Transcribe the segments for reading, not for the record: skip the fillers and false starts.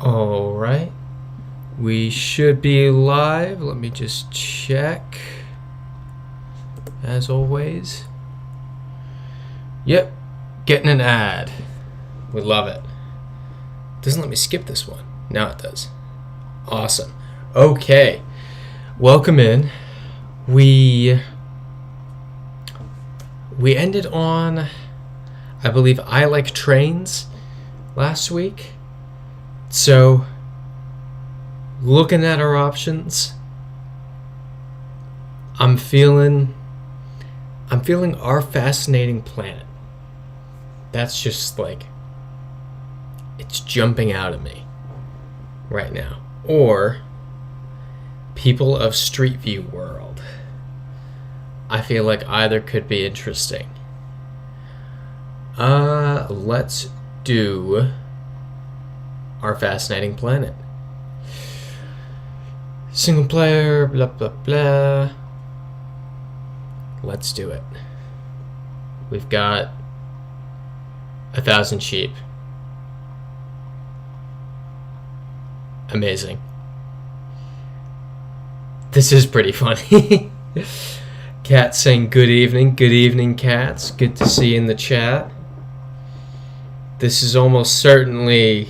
All right. We should be live. Let me just check. As always. Yep. Getting an ad. We love it. Doesn't let me skip this one. Now it does. Awesome. Okay. Welcome in. We ended on, I believe, I Like Trains last week. So, looking at our options, I'm feeling Our Fascinating Planet. That's just like, it's jumping out at me right now. Or People of Street View World. I feel like either could be interesting. Let's do Our Fascinating Planet. Single player, blah, blah, blah. Let's do it. We've got 1,000 sheep. Amazing. This is pretty funny. Cat saying good evening. Good evening, cats. Good to see you in the chat. This is almost certainly...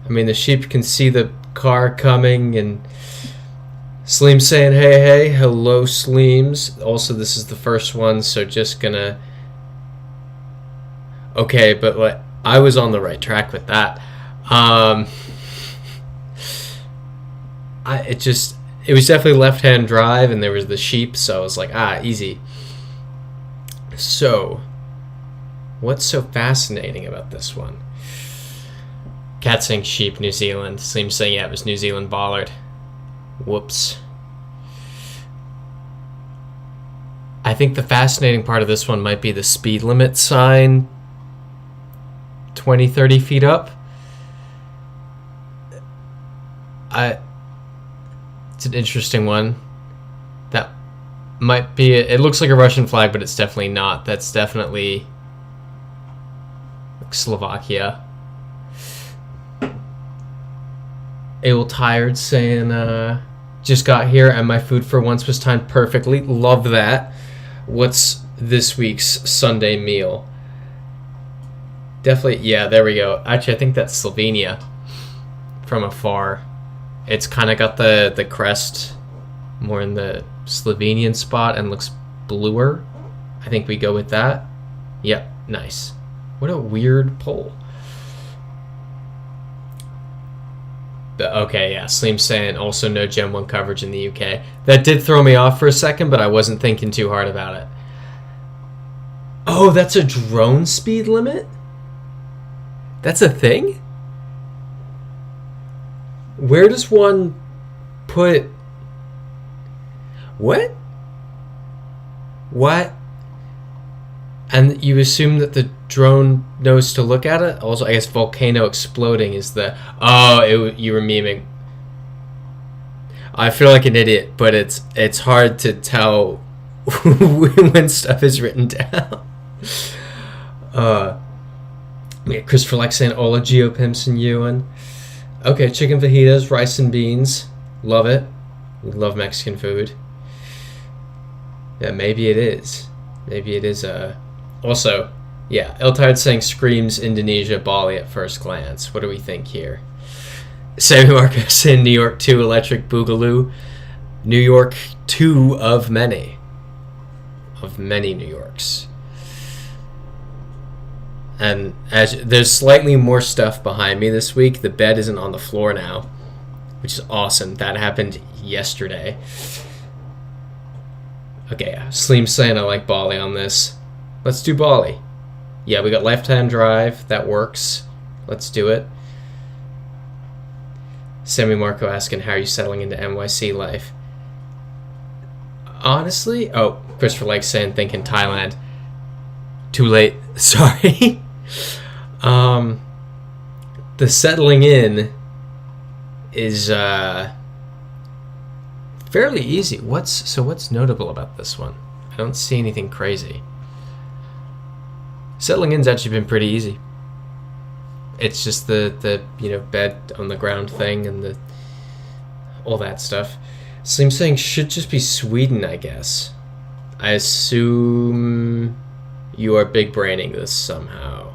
I mean, the sheep can see the car coming, and Sleem saying hey hey. Hello, Sleems. Also, this is the first one, so just gonna... Okay, but like, I was on the right track with that. It was definitely left-hand drive, and there was the sheep, so I was like, easy. So, what's so fascinating about this one? Cat saying sheep, New Zealand. Sleem saying, yeah, it was New Zealand bollard. Whoops. I think the fascinating part of this one might be the speed limit sign 20, 30 feet up. It's an interesting one. That might be it. It looks like a Russian flag, but it's definitely not. That's definitely like Slovakia. Able Tired saying, just got here and my food for once was timed perfectly. Love that. What's this week's Sunday meal? Definitely, yeah, there we go. Actually, I think that's Slovenia from afar. It's kind of got the crest more in the Slovenian spot and looks bluer. I think we go with that. Yep, nice. What a weird poll. But okay, yeah, Sleem saying also no Gen 1 coverage in the UK. That did throw me off for a second, but I wasn't thinking too hard about it. Oh, that's a drone speed limit? That's a thing? Where does one put... What? What? And you assume that the drone knows to look at it? Also, I guess volcano exploding is the... Oh, you were memeing. I feel like an idiot, but it's hard to tell when stuff is written down. Yeah, Christopher Lex saying Ola Geopimps and Ewan. Okay, chicken fajitas, rice and beans. Love it. We love Mexican food. Yeah, maybe it is. Maybe it is Also, yeah, Eltard saying screams Indonesia, Bali at first glance. What do we think here? Sammy Marcos saying New York 2 Electric Boogaloo. New York 2 of many. Of many New Yorks. And as there's slightly more stuff behind me this week. The bed isn't on the floor now, which is awesome. That happened yesterday. Okay, Sleem saying I like Bali on this. Let's do Bali. Yeah, we got left-hand drive. That works. Let's do it. Sammy Marco asking, how are you settling into NYC life? Honestly, oh, Christopher Lake saying, thinking Thailand. Too late. Sorry. The settling in is fairly easy. What's notable about this one? I don't see anything crazy. Settling in's actually been pretty easy. It's just the you know, bed on the ground thing and the all that stuff. Slim saying should just be Sweden, I guess. I assume you are big braining this somehow.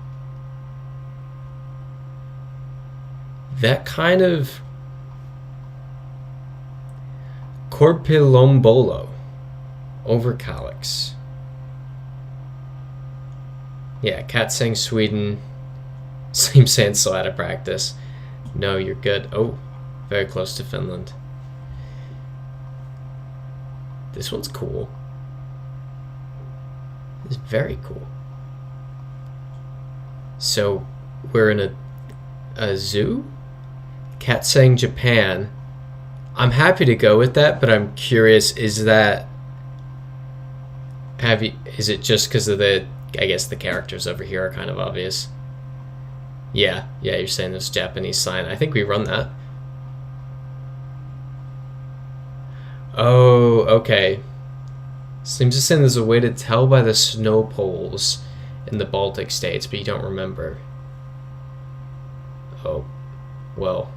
That kind of Corpilombolo over Calix. Yeah, Cat saying Sweden. Same saying still out of practice. No, you're good. Oh, very close to Finland. This one's cool. It's very cool. So we're in a zoo? Cat saying Japan. I'm happy to go with that, but I'm curious, is that is it just because of the, I guess the characters over here are kind of obvious. Yeah, you're saying this Japanese sign. I think we run that. Oh, okay. Seems to saying there's a way to tell by the snow poles in the Baltic states, but you don't remember. Oh, well.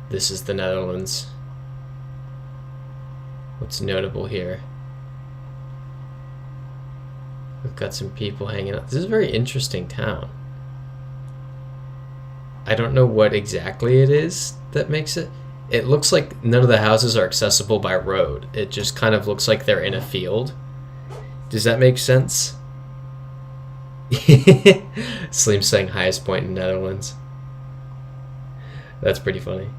This is the Netherlands. What's notable here? We've got some people hanging out. This is a very interesting town. I don't know what exactly it is that makes it. It looks like none of the houses are accessible by road. It just kind of looks like they're in a field. Does that make sense? Slim saying highest point in Netherlands. That's pretty funny.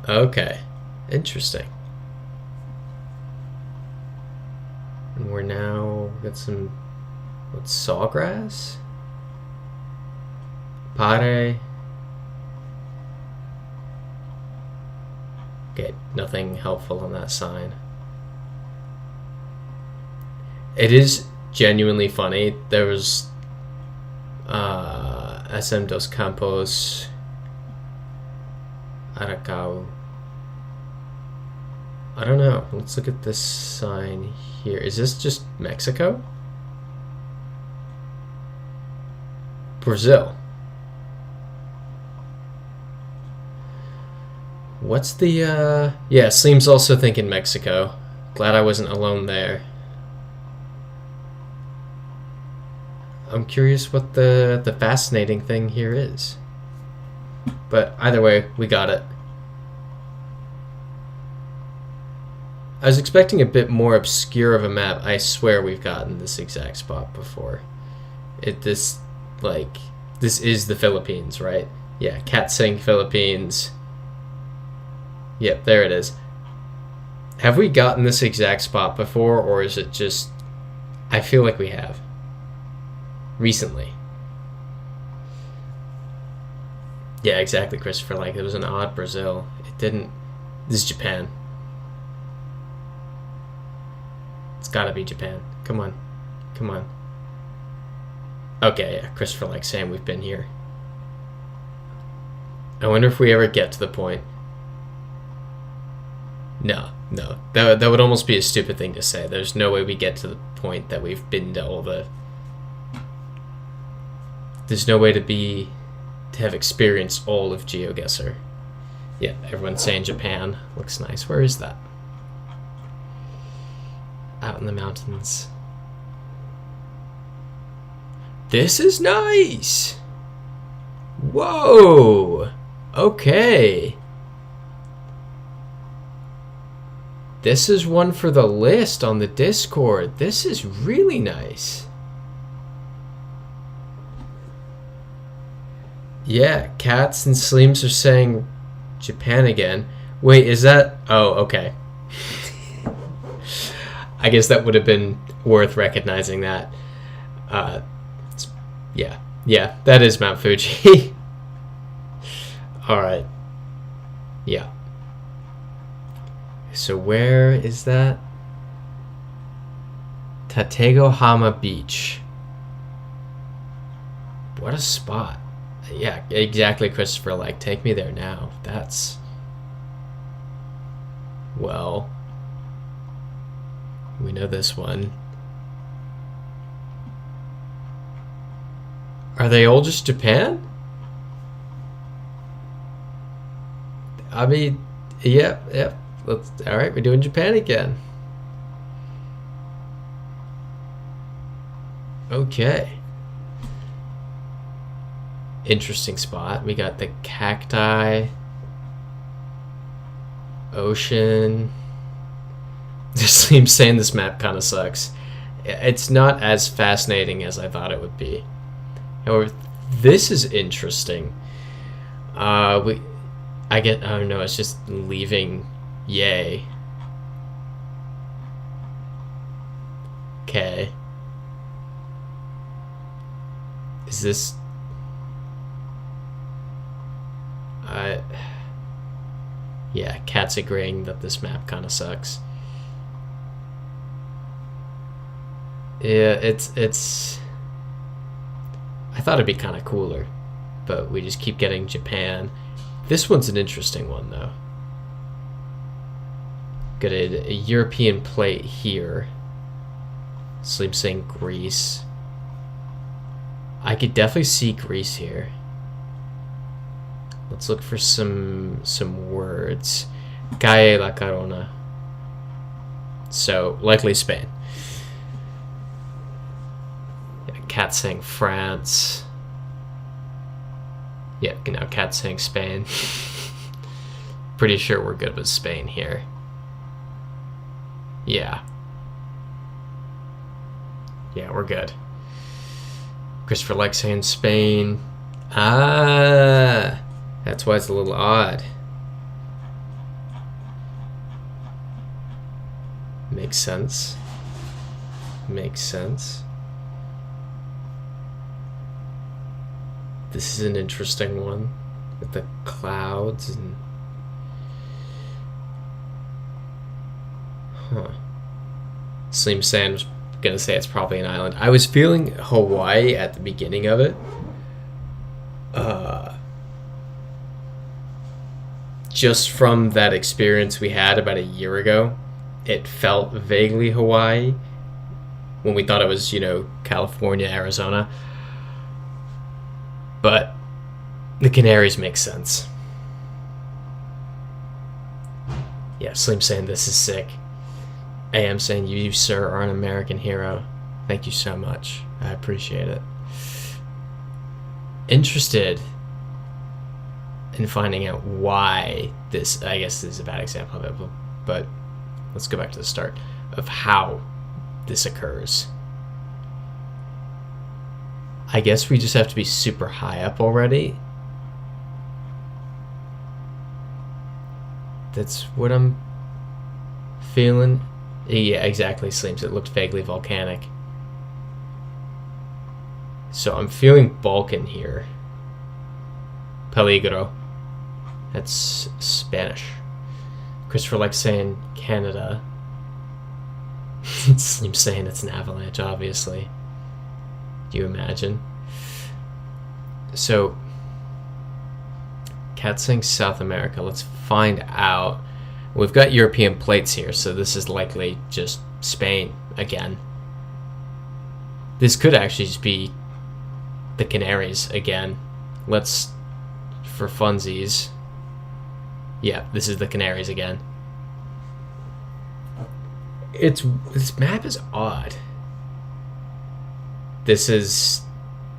Okay. Interesting. And we're now got some, what, sawgrass? Pare. Okay, nothing helpful on that sign. It is genuinely funny. There was SM dos Campos Aracau. I don't know. Let's look at this sign here. Is this just Mexico? Brazil. What's the, yeah, Slim's also thinking Mexico. Glad I wasn't alone there. I'm curious what the fascinating thing here is. But either way, we got it. I was expecting a bit more obscure of a map. I swear we've gotten this exact spot before. This is the Philippines, right? Yeah, Cat saying Philippines. Yep, there it is. Have we gotten this exact spot before, or is it just... I feel like we have. Recently. Yeah, exactly, Christopher. Like, it was an odd Brazil. It didn't... This is Japan. It's gotta be Japan. Come on. Come on. Okay, yeah, Christopher, like saying we've been here. I wonder if we ever get to the point... No. That would almost be a stupid thing to say. There's no way we get to the point that we've been to all the... There's no way to have experienced all of GeoGuessr. Yeah, everyone's saying Japan. Looks nice. Where is that? Out in the mountains. This is nice! Whoa! Okay. This is one for the list on the Discord. This is really nice. Yeah, Cats and Sleems are saying Japan again. Wait, is that... Oh, okay. I guess that would have been worth recognizing that. Yeah, that is Mount Fuji. Alright. Yeah. So where is that? Tategohama Beach. What a spot. Yeah, exactly, Christopher. Like, take me there now. That's... Well... We know this one. Are they all just Japan? I mean, yeah. All right, we're doing Japan again. Okay. Interesting spot. We got the cacti, ocean. Just seems saying this map kind of sucks. It's not as fascinating as I thought it would be. However, this is interesting. I don't know, it's just leaving yay. Okay. Is this... yeah, Cat's agreeing that this map kind of sucks. Yeah, it's... I thought it'd be kind of cooler, but we just keep getting Japan. This one's an interesting one, though. Got a European plate here. So I'm saying Greece. I could definitely see Greece here. Let's look for some words. Calle la Corona. So, likely Spain. Cat saying France. Yeah, now Cat saying Spain. Pretty sure we're good with Spain here. Yeah. Yeah, we're good. Christopher likes saying Spain. Ah, that's why it's a little odd. Makes sense. Makes sense. This is an interesting one with the clouds and... Huh. Slim Sam's gonna say it's probably an island. I was feeling Hawaii at the beginning of it. Just from that experience we had about a year ago, it felt vaguely Hawaii when we thought it was, you know, California, Arizona. But the Canaries make sense. Yeah, Slim saying this is sick. AM saying you, sir, are an American hero. Thank you so much. I appreciate it. Interested in finding out why this, I guess this is a bad example of it, but let's go back to the start of how this occurs. I guess we just have to be super high up already. That's what I'm feeling. Yeah, exactly, Sleems. It looked vaguely volcanic. So I'm feeling Balkan here. Peligro. That's Spanish. Christopher likes saying Canada. Sleems saying it's an avalanche, obviously. Do you imagine? So, Cat's saying South America. Let's find out. We've got European plates here, so this is likely just Spain again. This could actually just be the Canaries again. Let's, for funsies. Yeah, this is the Canaries again. This map is odd. This is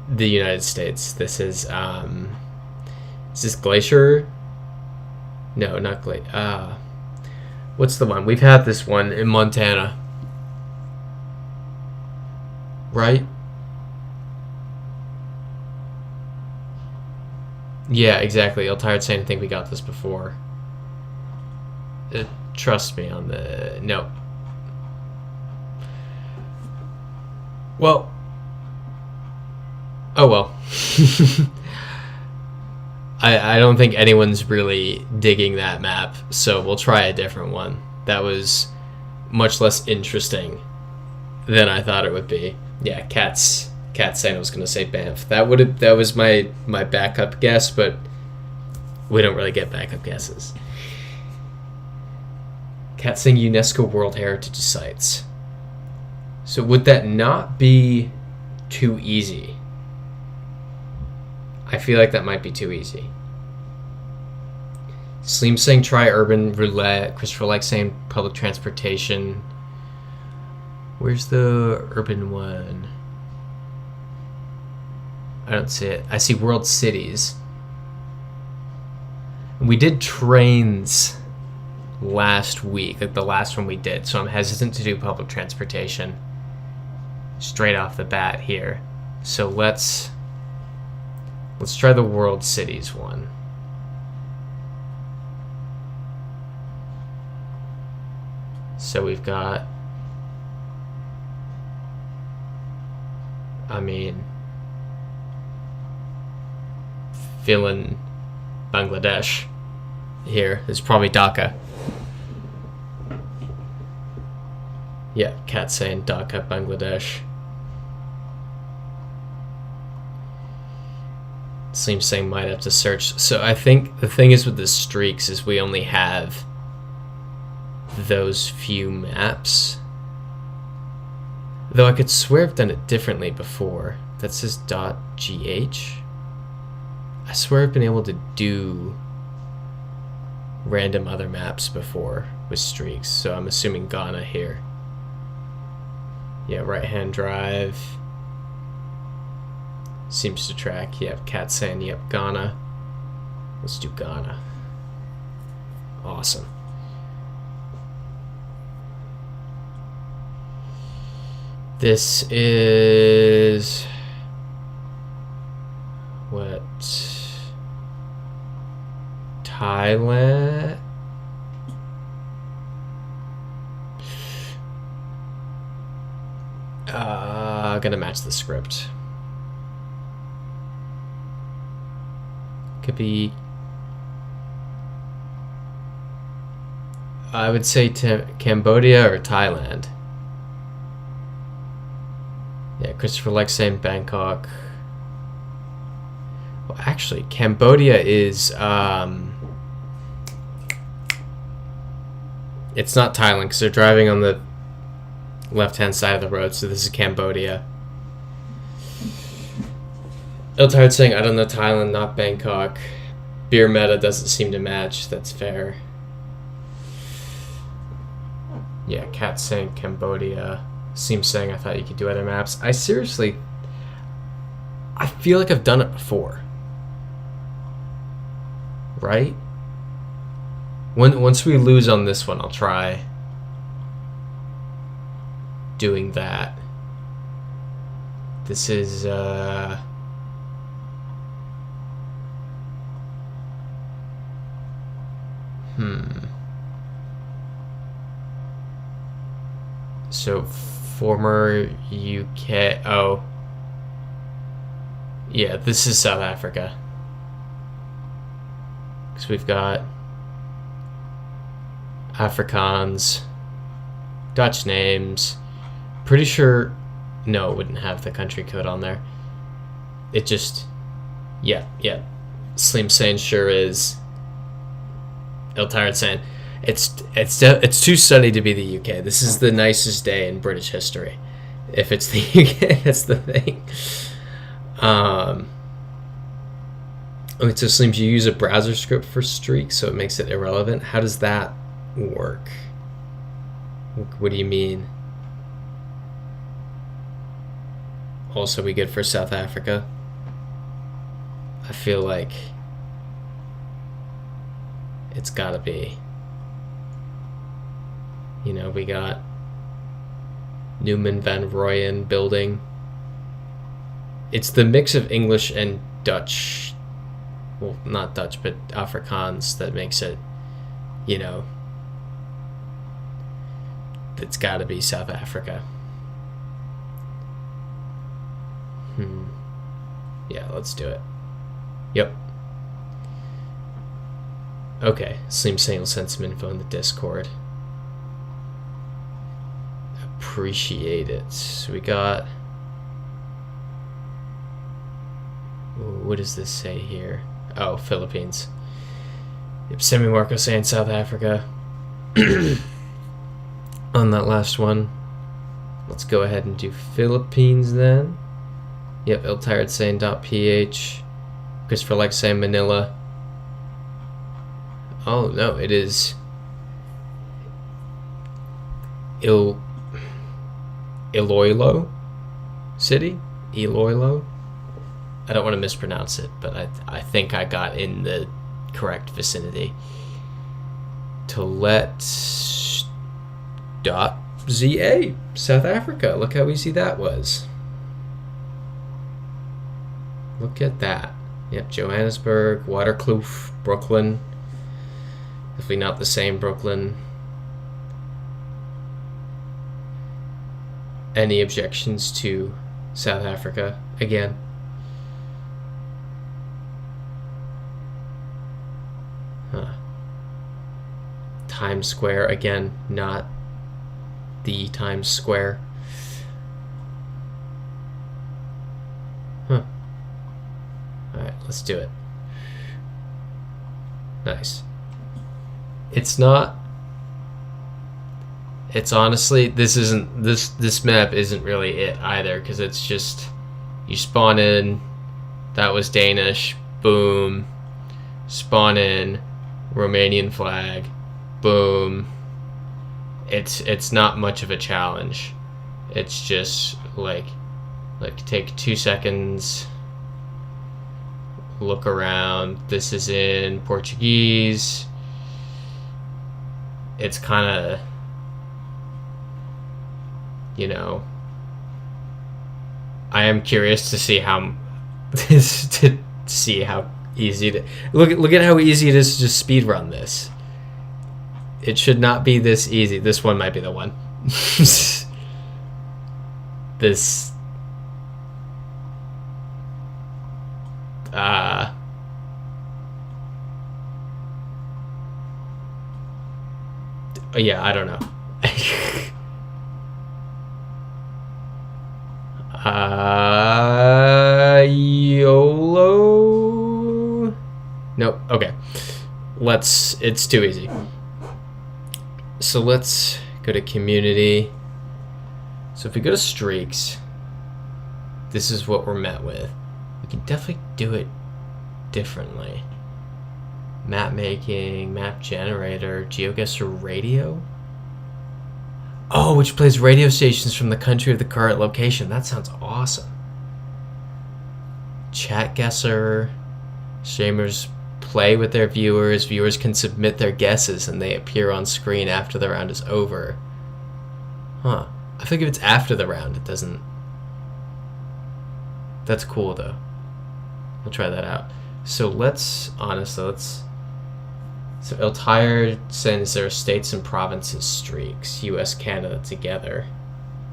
the United States. This is this Glacier? No, not Glacier. What's the one? We've had this one in Montana. Right? Yeah, exactly. I'm tired saying I think we got this before. Trust me on the... No. Well... Oh well. I don't think anyone's really digging that map, so we'll try a different one. That was much less interesting than I thought it would be. Yeah, Cat's saying I was gonna say Banff. That was my backup guess, but we don't really get backup guesses. Cat saying UNESCO World Heritage Sites. So would that not be too easy? I feel like that might be too easy. Sleem saying try urban roulette. Christopher likes saying public transportation. Where's the urban one? I don't see it. I see world cities. We did trains last week, like the last one we did, so I'm hesitant to do public transportation straight off the bat here. So let's try the world cities one. So we've got, I mean, feeling Bangladesh here. It's probably Dhaka. Yeah, Cat saying Dhaka, Bangladesh. Seems saying might have to search. So I think the thing is with the streaks is we only have those few maps. Though I could swear I've done it differently before. That says .gh. I swear I've been able to do random other maps before with streaks, so I'm assuming Ghana here. Yeah, right-hand drive. Seems to track. Yep, Cat saying, yep, Ghana. Let's do Ghana. Awesome. This is... what? Thailand? Gonna match the script. Could be... I would say Cambodia or Thailand. Yeah, Christopher likes saying Bangkok. Well, actually, Cambodia is... it's not Thailand because they're driving on the left-hand side of the road, so this is Cambodia. Iltard saying, I don't know Thailand, not Bangkok. Beer meta doesn't seem to match. That's fair. Yeah, Cat saying Cambodia. Seems saying I thought you could do other maps. I seriously... I feel like I've done it before. Right? Once we lose on this one, I'll try doing that. This is... So, former UK... Oh. Yeah, this is South Africa. Because we've got Afrikaans, Dutch names. Pretty sure... No, it wouldn't have the country code on there. It just... Yeah. Slim saying sure is. Iltired saying... It's too sunny to be the UK. This is the nicest day in British history. If it's the UK, that's the thing. Okay, so Slim, you use a browser script for streaks, so it makes it irrelevant. How does that work? What do you mean? Also, we good for South Africa? I feel like it's gotta be. You know, we got Newman Van Rooyen building. It's the mix of English and Dutch. Well, not Dutch, but Afrikaans that makes it, you know, it's gotta be South Africa. Yeah, let's do it. Yep. Okay, Slim saying will send some info in the Discord. Appreciate it. So we got... What does this say here? Oh, Philippines. Yep, Semi Marco saying South Africa. On that last one. Let's go ahead and do Philippines then. Yep, Iltired saying .ph. Christopher likes saying Manila. Oh no, it is Iloilo City? Iloilo? I don't want to mispronounce it, but I think I got in the correct vicinity. Tolet.za, South Africa. Look how easy that was. Look at that. Yep, Johannesburg, Waterkloof, Brooklyn. Definitely not the same Brooklyn. Any objections to South Africa again? Huh. Times Square again, not the Times Square. Huh. Alright, let's do it. Nice. It's not. It's honestly, this map isn't really it either, because it's just, you spawn in, that was Danish, boom, spawn in, Romanian flag, boom. It's not much of a challenge. It's just like take 2 seconds, look around. This is in Portuguese. It's kind of, you know, I am curious to see how easy to look at how easy it is to just speed run this. It should not be this easy. This one might be the one. This yeah, I don't know. YOLO? Nope. Okay. It's too easy. So let's go to community. So if we go to streaks, this is what we're met with. We can definitely do it differently. Map making, map generator, GeoGuessr radio. Oh, which plays radio stations from the country of the current location. That sounds awesome. Chat guesser. Streamers play with their viewers. Viewers can submit their guesses and they appear on screen after the round is over. Huh. I think if it's after the round, it doesn't. That's cool though. We'll try that out. So So Iltire sends their states and provinces streaks, US, Canada together.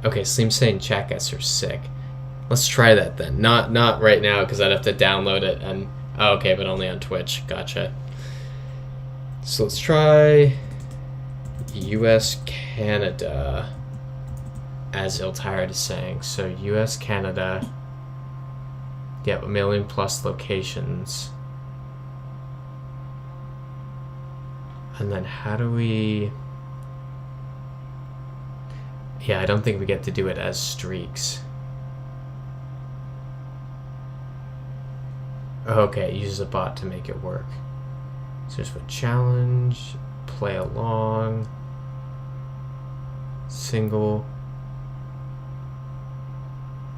Okay, Slim saying chat guesser's sick. Let's try that then. Not right now because I'd have to download it and oh, okay, but only on Twitch. Gotcha. So let's try US, Canada as Iltire is saying. So US, Canada. Yeah, 1 million plus locations. And then how do we... Yeah, I don't think we get to do it as streaks. Okay, it uses a bot to make it work. So there's a challenge, play along, single.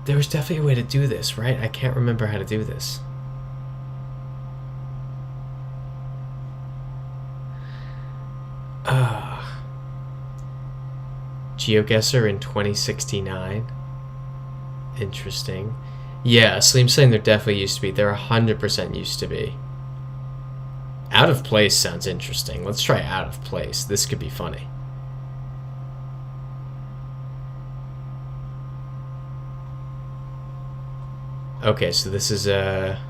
There was definitely a way to do this, right? I can't remember how to do this. GeoGuessr in 2069. Interesting. Yeah, Slim's saying there definitely used to be. There 100% used to be. Out of place sounds interesting. Let's try out of place. This could be funny. Okay, so this is a...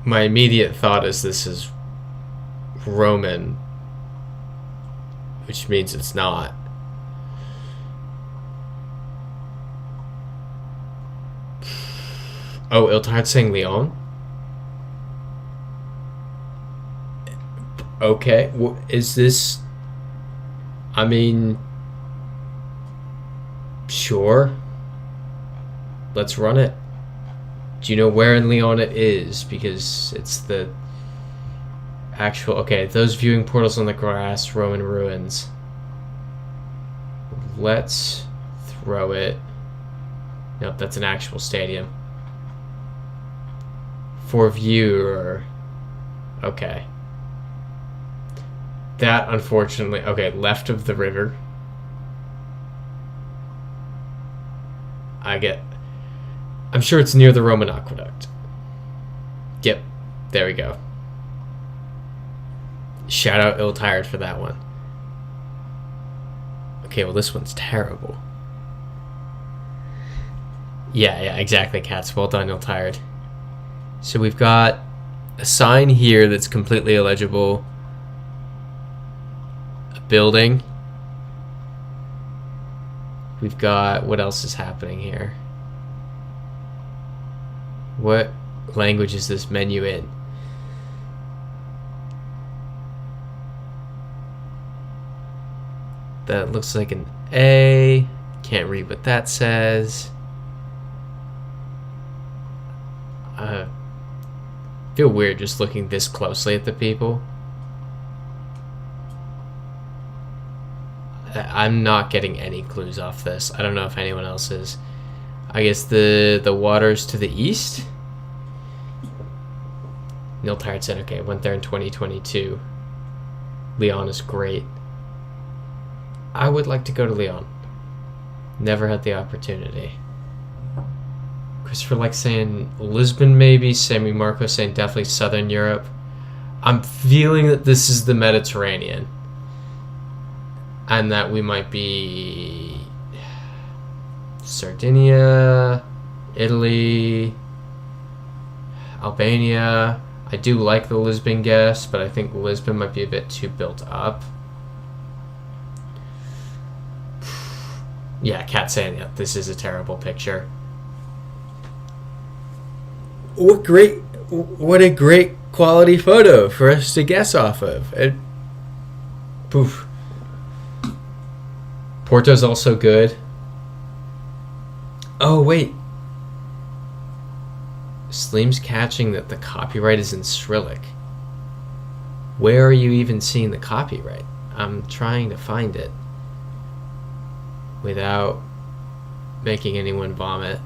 My immediate thought is this is Roman, which means it's not. Oh, Iltard's saying Leon? Okay, is this... I mean... Sure. let's run it. Do you know where in Lyon it is? Because it's the actual... Okay, those viewing portals on the grass, Roman ruins. Let's throw it. Nope, that's an actual stadium. For viewer. Okay. That, unfortunately... Okay, left of the river. I'm sure it's near the Roman aqueduct. Yep, there we go. Shout out Ill-Tired for that one. Okay, well this one's terrible. Yeah, exactly, Cats. Well done, Ill-Tired. So we've got a sign here that's completely illegible. A building. We've got... What else is happening here? What language is this menu in? That looks like an A. Can't read what that says. I feel weird just looking this closely at the people. I'm not getting any clues off this. I don't know if anyone else is. I guess the waters to the east? Neil Tired said, okay, went there in 2022. Lyon is great. I would like to go to Lyon. Never had the opportunity. Christopher likes saying Lisbon maybe. Sammy Marco saying definitely Southern Europe. I'm feeling that this is the Mediterranean. And that we might be Sardinia, Italy, Albania. I do like the Lisbon guess, but I think Lisbon might be a bit too built up. Yeah, Cat saying, yeah, this is a terrible picture. What a great quality photo for us to guess off of. Poof. Porto's also good. Oh, wait. Sleem's catching that the copyright is in Cyrillic. Where are you even seeing the copyright? I'm trying to find it without making anyone vomit.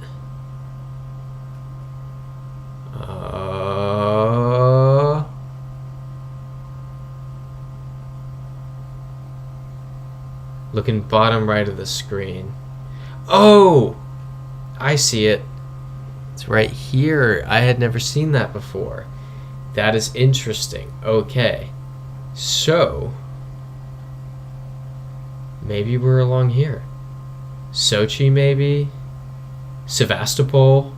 Looking bottom right of the screen. Oh! I see it. It's right here. I had never seen that before. That is interesting. Okay. So, maybe we're along here. Sochi, maybe? Sevastopol?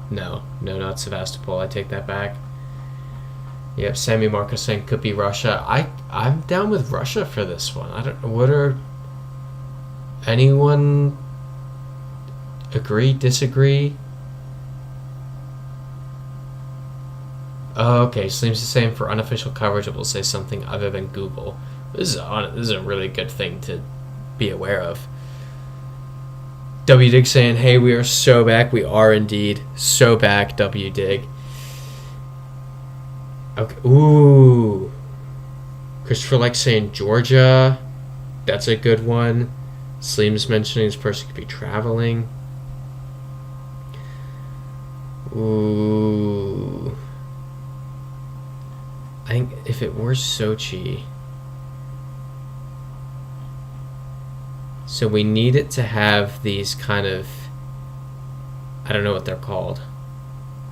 No, not Sevastopol. I take that back. Yep, Sammy Marcos saying could be Russia. I'm down with Russia for this one. I don't know. What are... Anyone agree, disagree? Oh, okay, seems the same for unofficial coverage. It will say something other than Google. This is a really good thing to be aware of. W Dig saying, hey, we are so back. We are indeed so back, W Dig. Okay. Ooh. Christopher likes saying Georgia. That's a good one. Sleem's mentioning this person could be traveling. Ooh. I think if it were Sochi... So we need it to have these kind of... I don't know what they're called.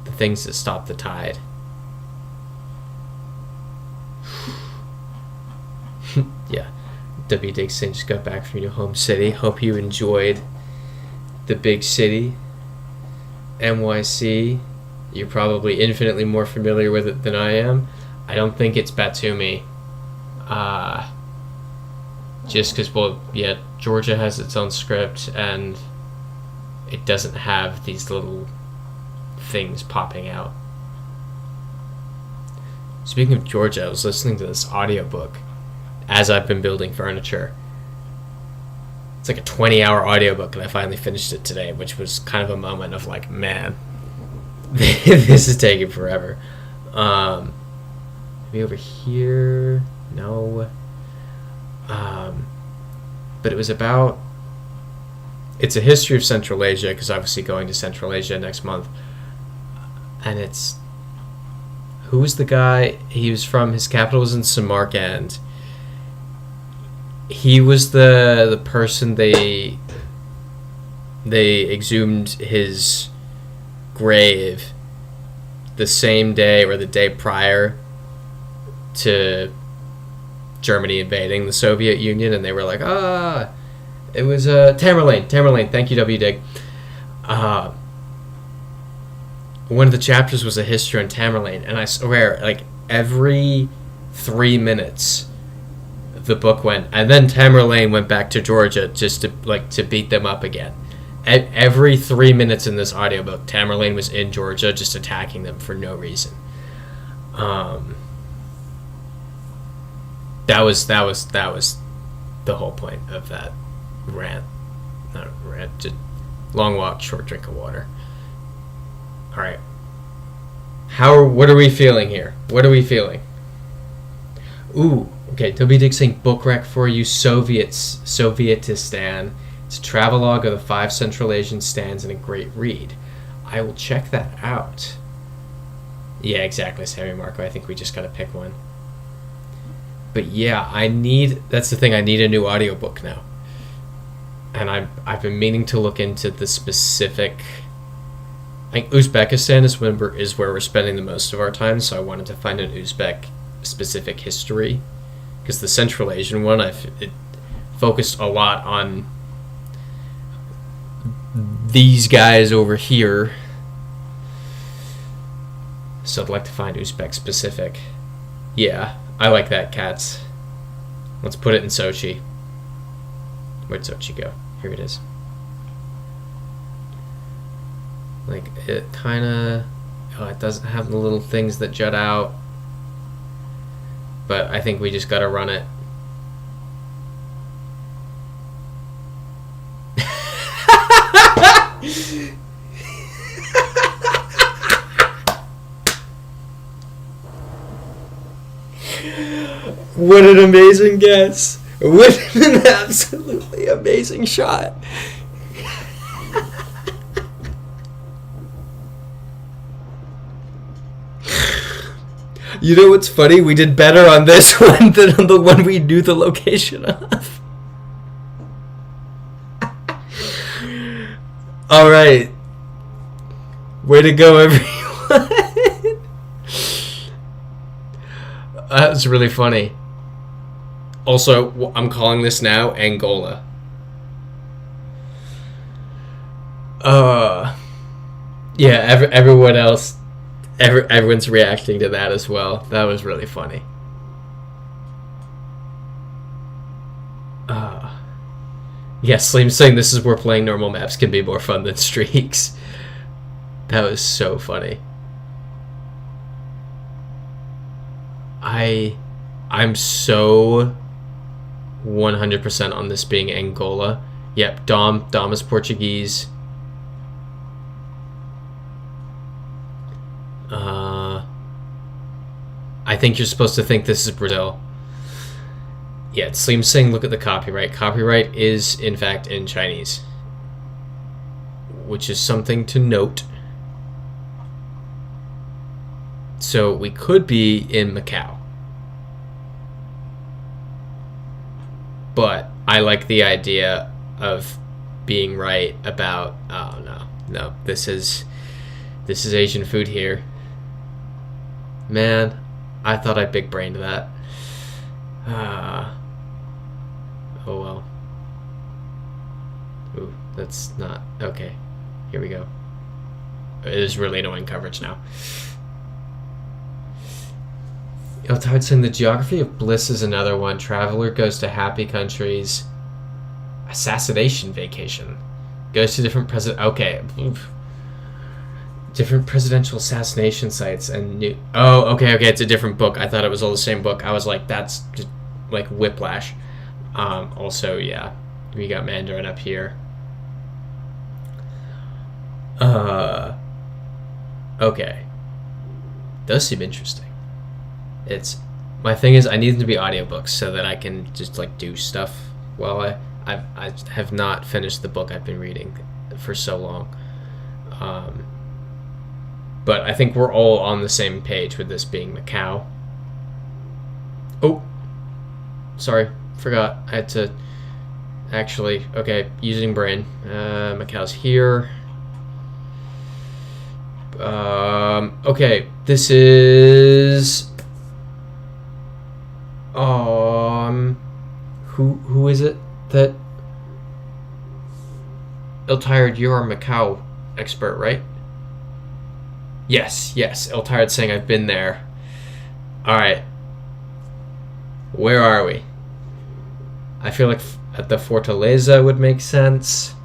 The things that stop the tide. Yeah. W. Dixon just got back from your home city. Hope you enjoyed the big city. NYC. You're probably infinitely more familiar with it than I am. I don't think it's Batumi. Just because, well, yeah, Georgia has its own script, and it doesn't have these little things popping out. Speaking of Georgia, I was listening to this audiobook as I've been building furniture. It's like a 20-hour audiobook, and I finally finished it today, which was kind of a moment of like, man, this is taking forever. Maybe over here? No. But it was about... It's a history of Central Asia, because obviously going to Central Asia next month. And it's... Who was the guy? He was from... His capital was in Samarkand. He was the person they exhumed his grave the same day or the day prior to Germany invading the Soviet Union, and they were like, it was Tamerlane. Thank you, W. Dig. One of the chapters was a history on Tamerlane, and I swear, like, every 3 minutes the book went, and then Tamerlane went back to Georgia just to beat them up again. Every 3 minutes in this audiobook, Tamerlane was in Georgia just attacking them for no reason. That was the whole point of that rant. Not rant, just long walk, short drink of water. All right. What are we feeling here? What are we feeling? Ooh, okay. W. Dick saying book rec for you, Sovietistan. It's a travelogue of the 5 Central Asian stands and a great read. I will check that out. Yeah, exactly, Sammy Marco. I think we just gotta pick one. But yeah, that's the thing, I need a new audiobook now. And I've been meaning to look into the specific... I think Uzbekistan is where we're spending the most of our time, so I wanted to find an Uzbek-specific history. Because the Central Asian one, it focused a lot on these guys over here. So I'd like to find Uzbek-specific. Yeah, I like that, cats. Let's put it in Sochi. Where'd Sochi go? Here it is. Like, it kind of... Oh, it doesn't have the little things that jut out. But I think we just gotta run it. What an amazing guess. What an absolutely amazing shot. You know what's funny? We did better on this one than on the one we knew the location of. Alright. Way to go, everyone. That was really funny. Also, I'm calling this now Angola. Yeah, everyone else... Everyone's reacting to that as well. That was really funny. Yeah, Slim's saying this is where playing normal maps can be more fun than streaks. That was so funny. I'm so 100% on this being Angola. Yep, Dom is Portuguese. I think you're supposed to think this is Brazil. Yeah, Slim's saying look at the copyright. Copyright is, in fact, in Chinese. Which is something to note. So we could be in Macau. But I like the idea of being right about... Oh, no. This is Asian food here. Man, I thought I big brained that. Oh well. Ooh, that's not... Okay, here we go. It is really annoying coverage now. Oh, Todd saying the geography of bliss is another one. Traveler goes to happy countries. Assassination vacation. Goes to different okay. Oof. Different presidential assassination sites and new... Oh, okay, it's a different book. I thought it was all the same book. I was like, that's just like whiplash. Also, yeah. we got Mandarin up here. Okay. Does seem interesting. It's my thing is I need them to be audiobooks so that I can just like do stuff while I have not finished the book I've been reading for so long. But I think we're all on the same page with this being Macau. Oh, sorry, forgot. I had to actually, okay, using brain. Macau's here. Okay, this is who is it that Iltired, you're our Macau expert, right? Yes, Iltired saying I've been there. Alright. Where are we? I feel like at the Fortaleza would make sense.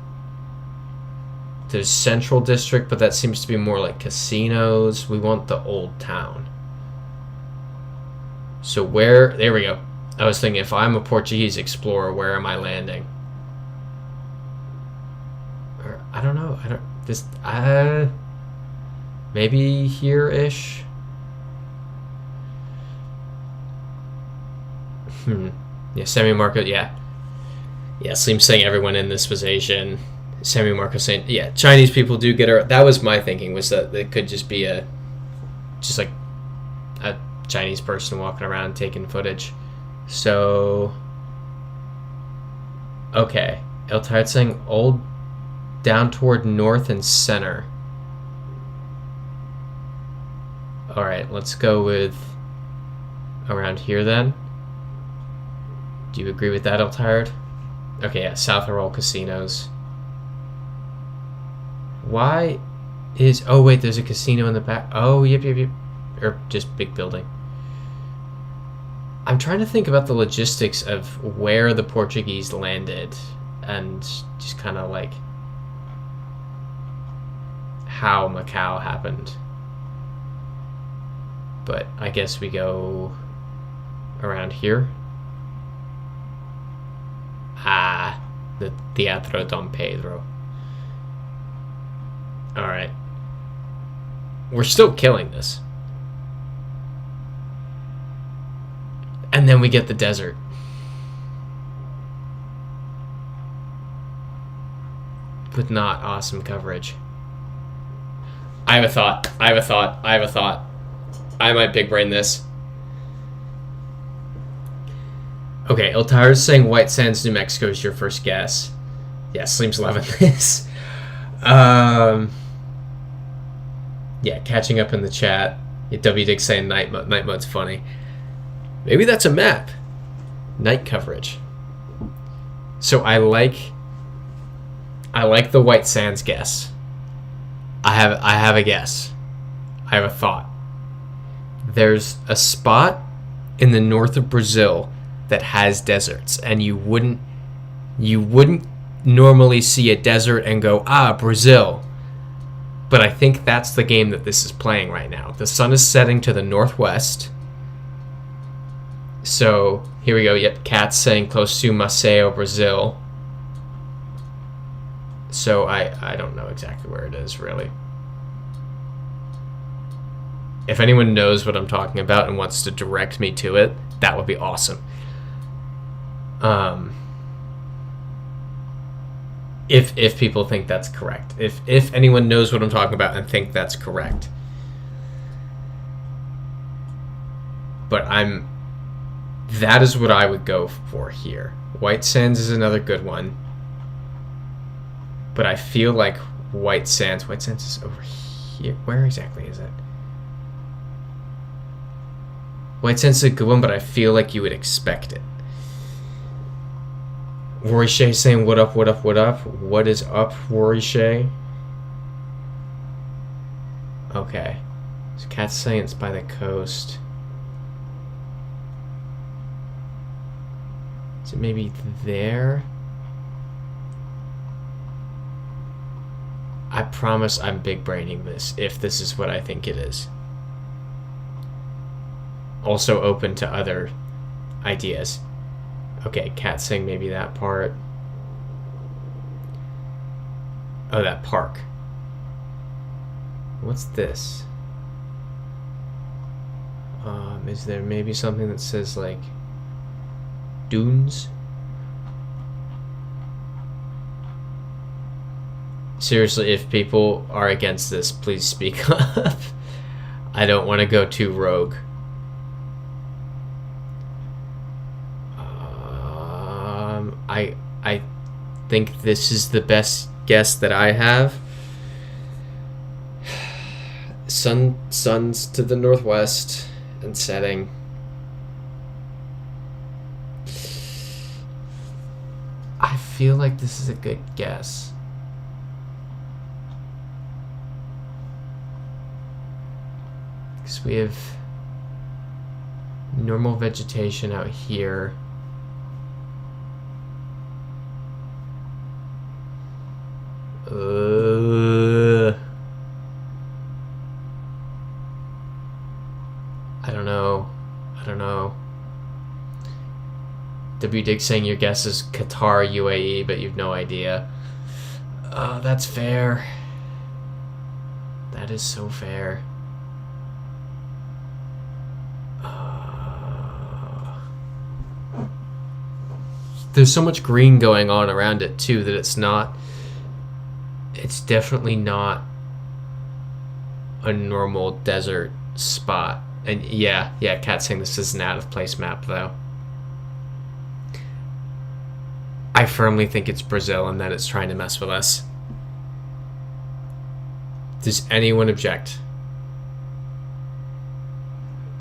There's Central District, but that seems to be more like casinos. We want the old town. So where... There we go. I was thinking, if I'm a Portuguese explorer, where am I landing? Or, I don't know. I don't... This... maybe here-ish? Yeah, Semi-Marco... Yeah. Yeah, Slim saying everyone in this was Asian. Semi-Marco saying... Yeah, Chinese people do get... That was my thinking, was that it could just be a... Just like a Chinese person walking around taking footage. So... Okay. Iltired saying old down toward north and center. Alright, let's go with around here then. Do you agree with that, Iltired? Okay, yeah, South are all casinos. Why is... Oh, wait, there's a casino in the back. Oh, yep. Or just big building. I'm trying to think about the logistics of where the Portuguese landed and just kind of like how Macau happened. But I guess we go around here. Ah, the Teatro Dom Pedro. Alright. We're still killing this. And then we get the desert. With not awesome coverage. I have a thought. I might big brain this. Okay, Iltar is saying White Sands, New Mexico is your first guess. Yeah, Slim's loving this. Yeah, catching up in the chat. Yeah, WDig saying night mode's funny. Maybe that's a map. Night coverage. So I like the White Sands guess. I have a guess. I have a thought. There's a spot in the north of Brazil that has deserts, and you wouldn't normally see a desert and go, ah, Brazil. But I think that's the game that this is playing right now. The sun is setting to the northwest. So here we go. Yep, Cat's saying close to Maceió, Brazil. So I don't know exactly where it is, really. If anyone knows what I'm talking about and wants to direct me to it, that would be awesome. If people think that's correct. If anyone knows what I'm talking about and think that's correct. But that is what I would go for here. White Sands is another good one. But I feel like White Sands is over here. Where exactly is it? White Sands is a good one, but I feel like you would expect it. Rory Shea saying, what up? What is up, Rory Shea? Okay. So Cat's saying it's by the coast. Is it maybe there? I promise I'm big braining this, if this is what I think it is. Also open to other ideas. Okay, Cat saying maybe that part. Oh, that park. What's this? Is there maybe something that says, like, dunes? Seriously, if people are against this, please speak up. I don't want to go too rogue. I think this is the best guess that I have. Sun's to the northwest and setting. I feel like this is a good guess. Because we have normal vegetation out here. I don't know. W-Dig saying your guess is Qatar, UAE, but you've no idea. That's fair. That is so fair. There's so much green going on around it, too, that it's definitely not a normal desert spot. And yeah, Kat's saying this is an out-of-place map, though. I firmly think it's Brazil and that it's trying to mess with us. Does anyone object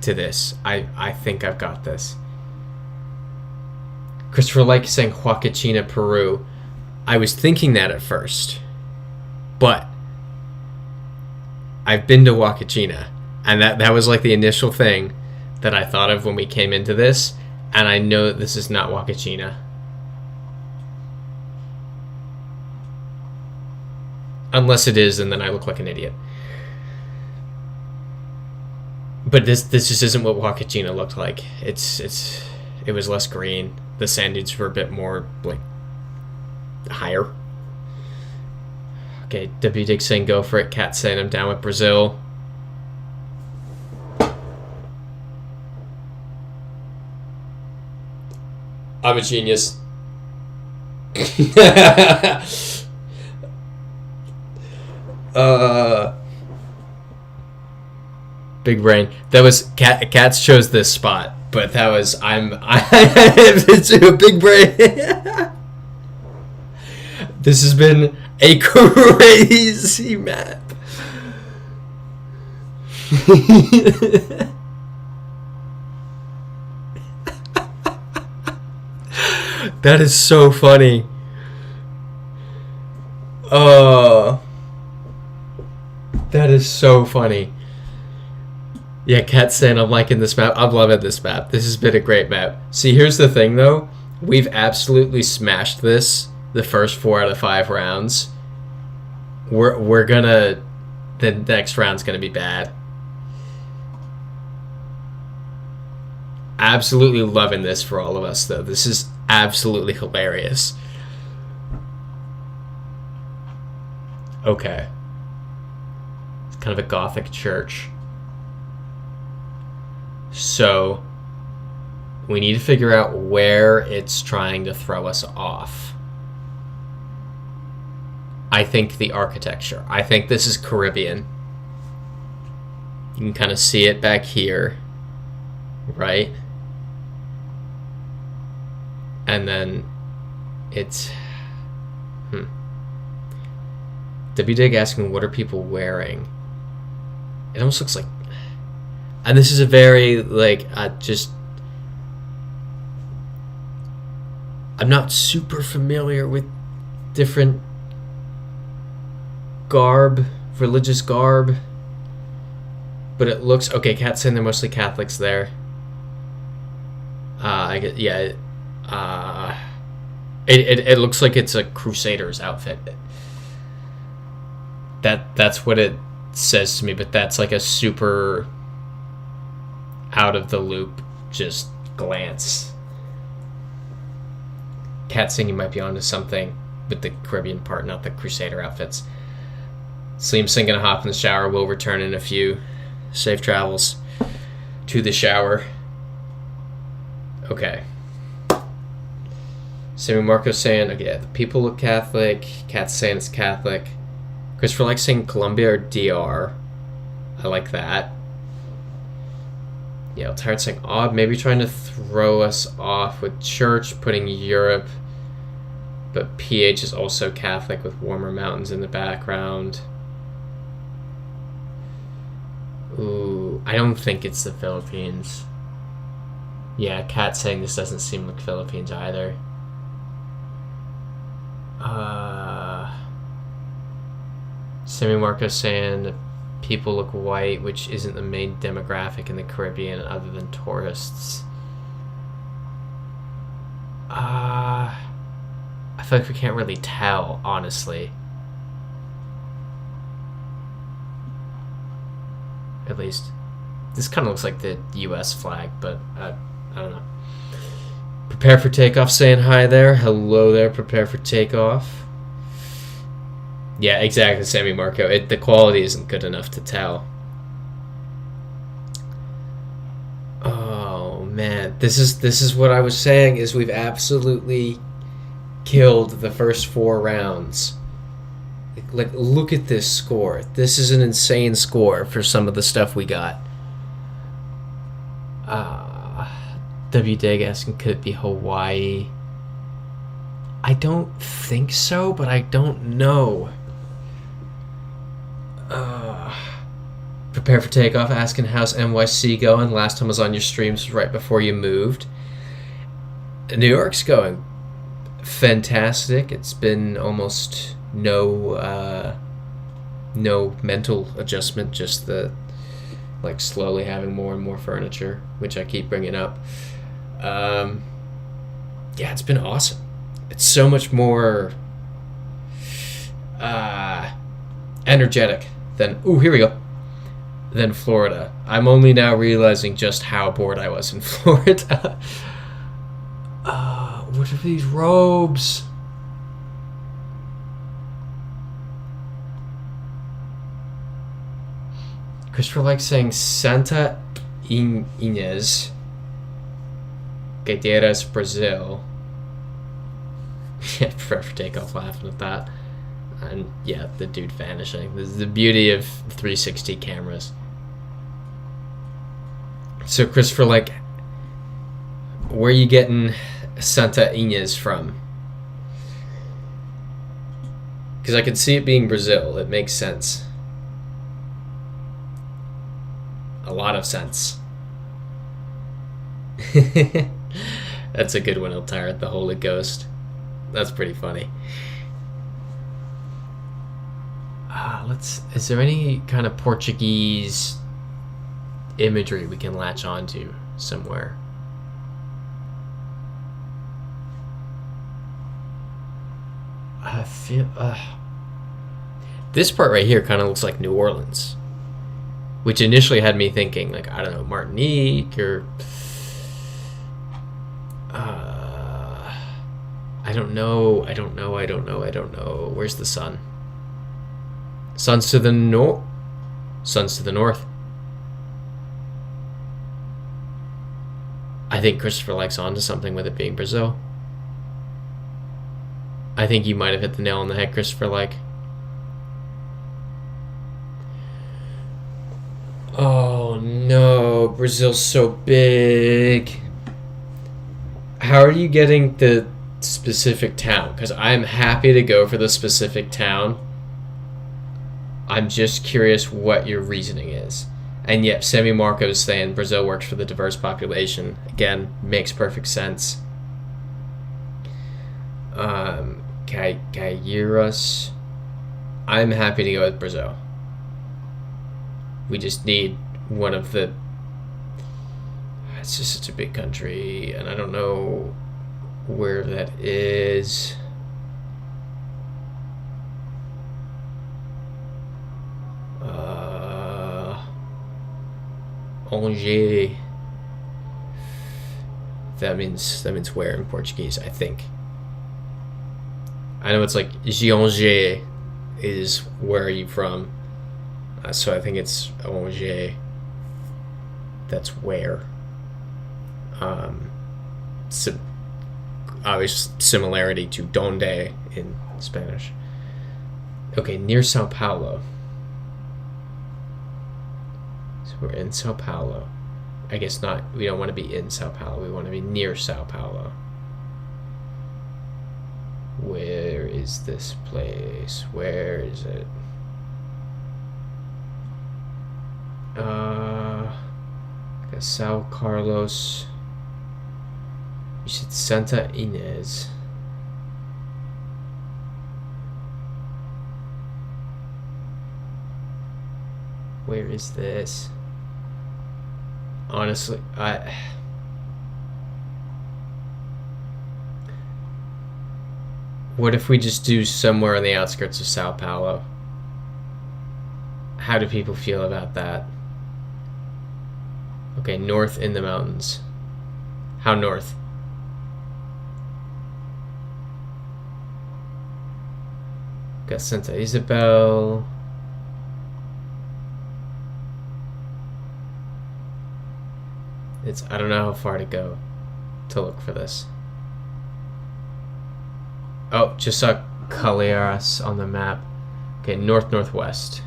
to this? I think I've got this. Christopher Like is saying Huacachina, Peru. I was thinking that at first, but I've been to Huacachina, and that was like the initial thing that I thought of when we came into this, and I know that this is not Huacachina. Unless it is, and then I look like an idiot. But this just isn't what Huacachina looked like. It was less green. The sand dunes were a bit more, like, higher. Okay, W-Dig saying go for it. Cat saying I'm down with Brazil. I'm a genius. Big brain. That was Cats chose this spot, but that was it's a big brain. This has been a crazy map. That is so funny. That is so funny. Yeah, Cat's saying I'm liking this map. I'm loving this map. This has been a great map. See, here's the thing, though. We've absolutely smashed this the first 4 out of 5 rounds. We're gonna... The next round's gonna be bad. Absolutely loving this for all of us, though. This is absolutely hilarious. Okay. It's kind of a gothic church. So, we need to figure out where it's trying to throw us off. I think the architecture. I think this is Caribbean. You can kind of see it back here. Right? And then it's... W-Dig asking, what are people wearing? It almost looks like... And this is a very, like, I'm not super familiar with different garb, religious garb. But it looks... Okay, Cat's saying they're mostly Catholics there. I get... Yeah. It looks like it's a Crusader's outfit. That's what it says to me, but that's like a super out of the loop just glance. Cat saying you might be onto something. with the Caribbean part, not the Crusader outfits. Sliam's gonna hop in the shower. We'll return in a few. Safe travels to the shower. Okay. Sammy Marco saying, okay, the people look Catholic. Kat's saying it's Catholic. Christopher likes saying Colombia or DR. I like that. Yeah, Tired saying odd. Maybe trying to throw us off with church, putting Europe. But PH is also Catholic with warmer mountains in the background. Ooh, I don't think it's the Philippines. Yeah, Kat saying this doesn't seem like Philippines either. Sammy Marco saying people look white, which isn't the main demographic in the Caribbean other than tourists. I feel like we can't really tell, honestly. At least, this kind of looks like the U.S. flag, but I don't know. Prepare for takeoff saying hi there. Hello there, prepare for takeoff. Yeah, exactly, Sammy Marco. The quality isn't good enough to tell. Oh man, this is what I was saying, is we've absolutely killed the first 4 rounds. Like, look at this score. This is an insane score for some of the stuff we got. W. Dig asking, could it be Hawaii? I don't think so, but I don't know. Prepare for takeoff asking, how's NYC going? Last time I was on your streams right before you moved. New York's going fantastic. It's been almost no mental adjustment, just the like slowly having more and more furniture, which I keep bringing up. Yeah, it's been awesome. It's so much more energetic than here we go, than Florida. I'm only now realizing just how bored I was in Florida. What are these robes? Christopher likes saying Santa Inês Guedeiras, Brazil. Yeah, forever takeoff laughing at that. And yeah, the dude vanishing. This is the beauty of 360 cameras. So Christopher, like, where are you getting Santa Inês from? Because I could see it being Brazil. It makes sense. A lot of sense. That's a good one, Eltire, the Holy Ghost. That's pretty funny. Is there any kind of Portuguese imagery we can latch onto somewhere? I feel this part right here kind of looks like New Orleans, which initially had me thinking, like, I don't know, Martinique or I don't know. Where's the sun? Sun's to the north. Sun's to the north. I think Christopher likes onto something with it being Brazil. I think you might have hit the nail on the head, Christopher. Like, oh no, Brazil's so big. How are you getting the specific town? Because I'm happy to go for the specific town. I'm just curious what your reasoning is. And yet, Sammy Marco's saying Brazil works for the diverse population. Again, makes perfect sense. Caieiras. I'm happy to go with Brazil. We just need one of the... It's just such a big country, and I don't know where that is. Angers. That means where in Portuguese, I think. I know it's like GeoGuessr is where are you from? So I think it's Ewannnawe. That's where. Obvious similarity to donde in Spanish. Okay, near Sao Paulo. So we're in Sao Paulo. I guess not. We don't want to be in Sao Paulo. We want to be near Sao Paulo. Where is this place? Where is it? Sao Carlos. You said Santa Ynez. Where is this? Honestly, what if we just do somewhere on the outskirts of Sao Paulo? How do people feel about that? Okay, north in the mountains. How north? Got Santa Isabel. I don't know how far to go to look for this. Oh, just saw Caleiras on the map. Okay, north-northwest.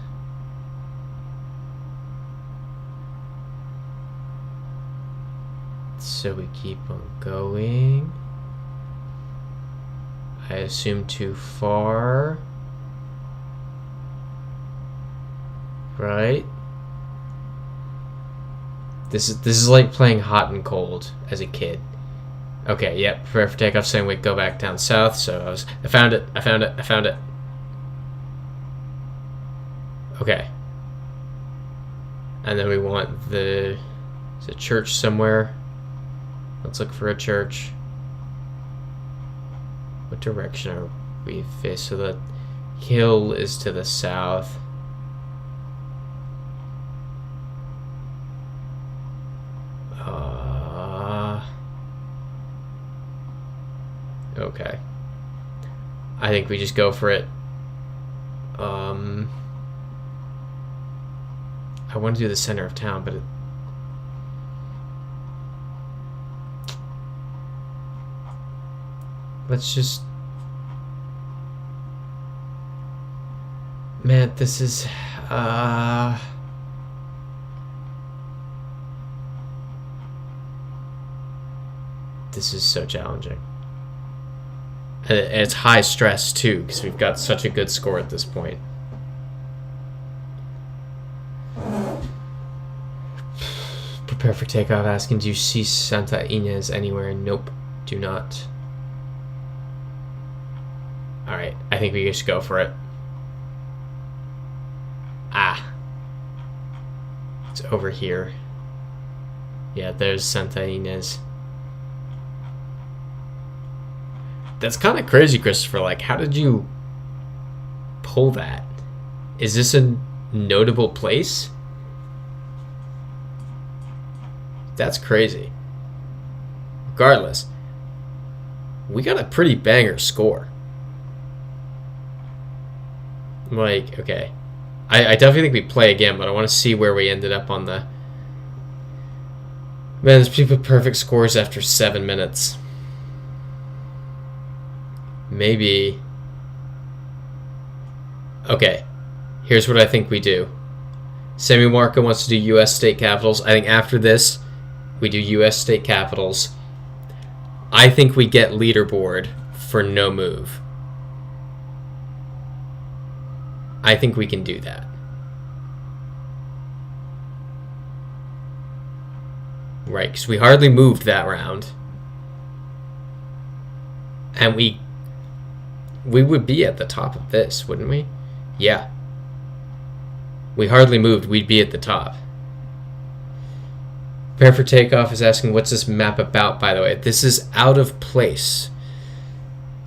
So we keep on going. I assume too far. Right? This is like playing hot and cold as a kid. Okay, yep, prepare for takeoff, saying we go back down south, so I found it. Okay. And then we want there's a church somewhere. Let's look for a church. What direction are we facing? So the hill is to the south. Okay. I think we just go for it. I want to do the center of town, but let's just... Man, this is... This is so challenging. And it's high stress, too, because we've got such a good score at this point. Prepare for takeoff, asking, do you see Santa Ynez anywhere? Nope, do not. Alright, I think we just go for it. Ah. It's over here. Yeah, there's Santa Ynez. That's kind of crazy, Christopher. Like, how did you pull that? Is this a notable place? That's crazy. Regardless, we got a pretty banger score. Like, okay. I definitely think we play again, but I want to see where we ended up on the... Man, there's people with perfect scores after 7 minutes. Maybe... Okay. Here's what I think we do. Sammy Marco wants to do U.S. state capitals. I think after this, we do U.S. state capitals. I think we get leaderboard for no move. I think we can do that. Right, because we hardly moved that round. And we would be at the top of this, wouldn't we? Yeah. We hardly moved, we'd be at the top. Prepare for takeoff is asking, what's this map about, by the way? This is out of place.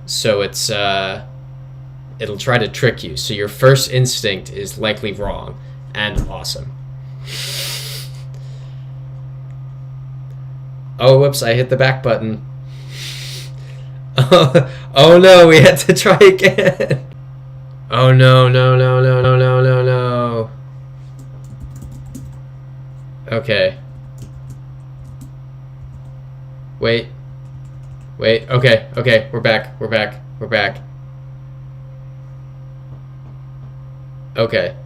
So it's, it'll try to trick you. So your first instinct is likely wrong and awesome. Oh, whoops, I hit the back button. Oh no, we had to try again. Oh no, no, no, no, no, no, no, no. Okay. Wait. Wait, okay, okay, we're back, we're back, we're back. Okay.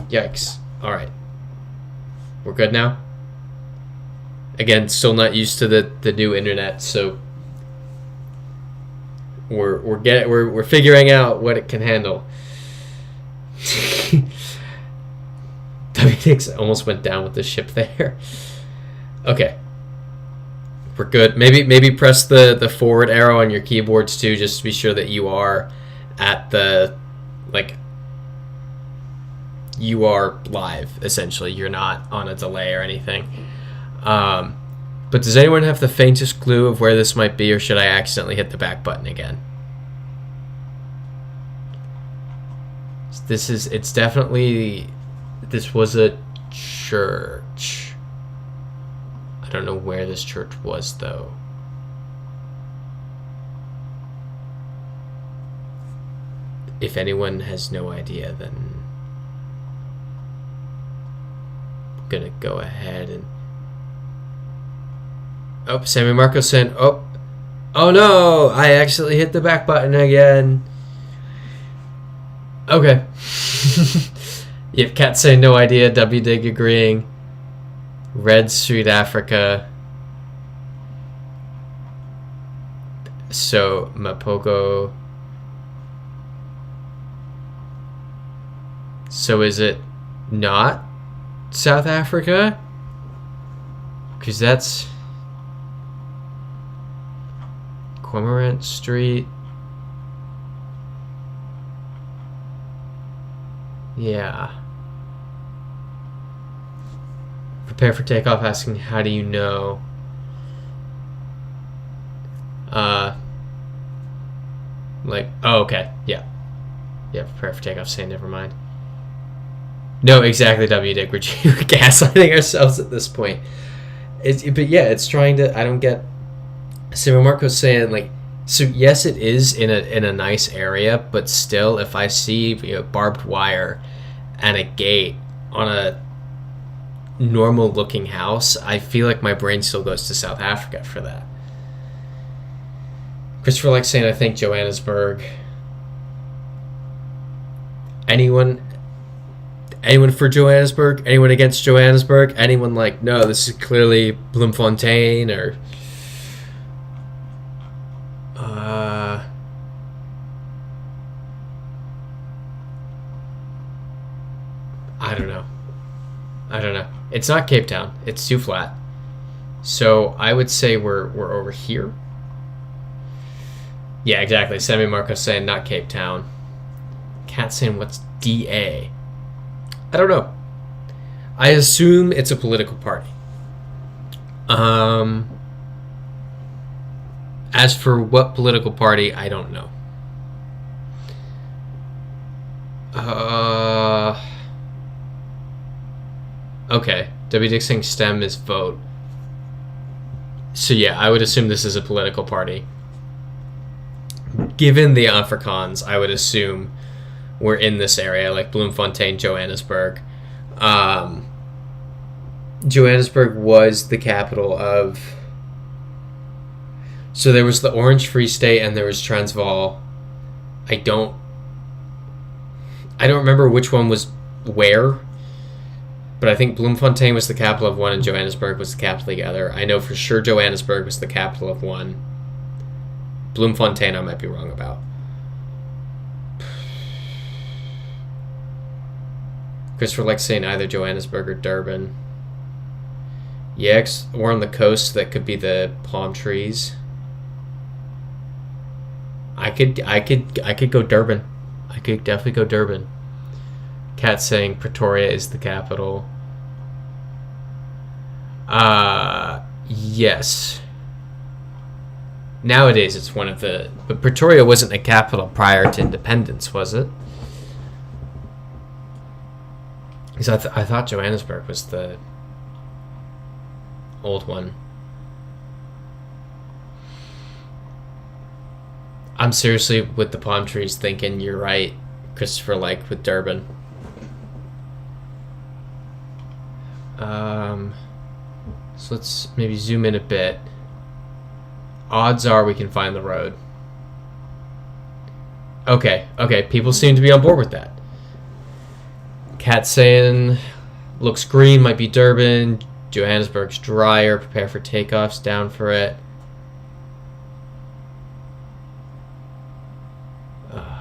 Yikes. Alright. We're good now? Again, still not used to the new internet, so we're figuring out what it can handle. WDX almost went down with the ship there. Okay. We're good. Maybe press the forward arrow on your keyboards too, just to be sure that you are at the, like, you are live, essentially. You're not on a delay or anything. But does anyone have the faintest clue of where this might be, or should I accidentally hit the back button again? It's definitely, this was a church. I don't know where this church was, though. If anyone has no idea, then I'm gonna go ahead and... Oh, Sammy Marco saying, oh no, I actually hit the back button again. Okay. Yep, Cat saying no idea, WDig agreeing. Red Street, Africa. So, Mapogo. So is it not South Africa? Because that's Cormorant Street. Yeah. Prepare for takeoff, asking how do you know? Like, oh, okay, yeah. Yeah, prepare for takeoff, saying never mind. No, exactly, WDick. We're gaslighting ourselves at this point. But yeah, it's trying to, I don't get... Simon Marco's saying, like, so yes, it is in a nice area, but still, if I see, you know, barbed wire and a gate on a normal looking house, I feel like my brain still goes to South Africa for that. Christopher likes saying, I think Johannesburg. Anyone for Johannesburg? Anyone against Johannesburg? Anyone like, no, this is clearly Bloemfontein, or I don't know. It's not Cape Town. It's too flat. So I would say we're over here. Yeah, exactly. Sammy Marcos saying not Cape Town. Cat saying what's DA? I don't know. I assume it's a political party. As for what political party, I don't know. Okay. WDick saying STEM is vote. So yeah, I would assume this is a political party. Given the Afrikaans, I would assume we're in this area, like Bloemfontein, Johannesburg. Johannesburg was the capital of... So there was the Orange Free State and there was Transvaal. I don't remember which one was where, but I think Bloemfontein was the capital of one and Johannesburg was the capital of the other. I know for sure Johannesburg was the capital of one. Bloemfontein I might be wrong about. Christopher likes saying either Johannesburg or Durban. Yeah, we're on the coast, that could be the palm trees. I could go Durban. I could definitely go Durban. Cat saying Pretoria is the capital. Yes. Nowadays it's one of the... But Pretoria wasn't a capital prior to independence, was it? Because I thought Johannesburg was the old one. I'm seriously with the palm trees thinking you're right, Christopher, like with Durban. So let's maybe zoom in a bit. Odds are we can find the road. Okay, people seem to be on board with that. Cat saying looks green, might be Durban. Johannesburg's drier, prepare for takeoffs, down for it.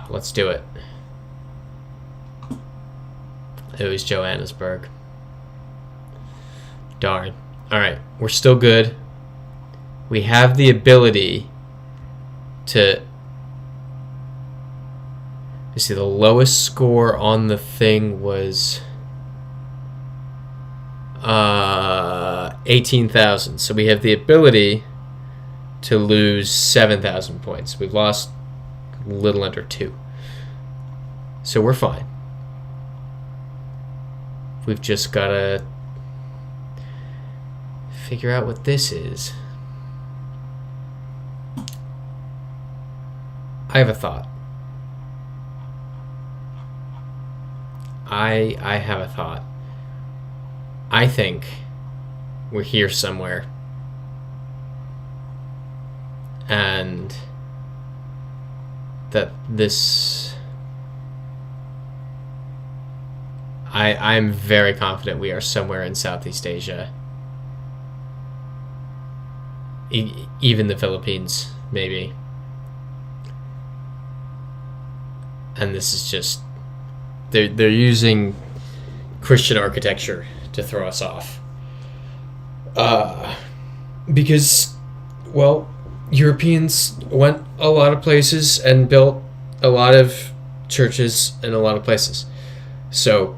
Let's do it. It was Johannesburg. Darn. Alright, we're still good. We have the ability to... You see, the lowest score on the thing was 18,000. So we have the ability to lose 7,000 points. We've lost a little under 2. So we're fine. We've just got to figure out what this is. I have a thought. I have a thought. I think we're here somewhere. And that this... I'm very confident we are somewhere in Southeast Asia. Even the Philippines, maybe. And this is just... They're using Christian architecture to throw us off. Because, well, Europeans went a lot of places and built a lot of churches in a lot of places. So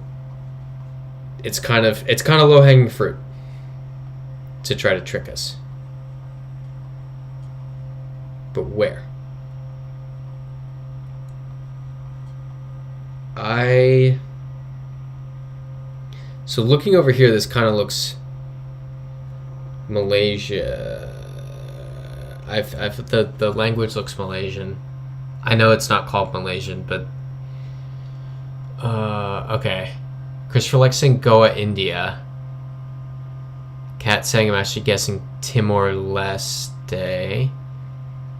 it's kind of low-hanging fruit to try to trick us. But where? So looking over here, this kind of looks Malaysia. The language looks Malaysian. I know it's not called Malaysian, but okay. Christopher likes saying Goa, India. Cat saying I'm actually guessing Timor-Leste.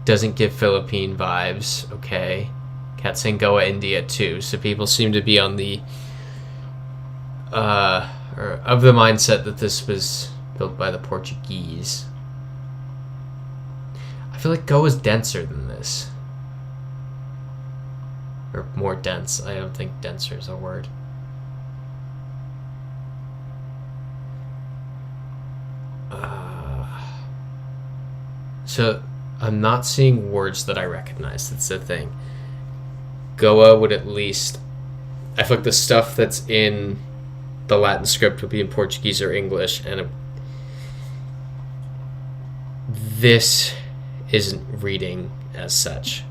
Doesn't give Philippine vibes. Okay. Cat saying Goa, India too. So people seem to be on the or of the mindset that this was built by the Portuguese. I feel like Goa's denser than this. Or more dense. I don't think denser is a word. So I'm not seeing words that I recognize. That's the thing. Goa would at least... I feel like the stuff that's in the Latin script would be in Portuguese or English, and this isn't reading as such.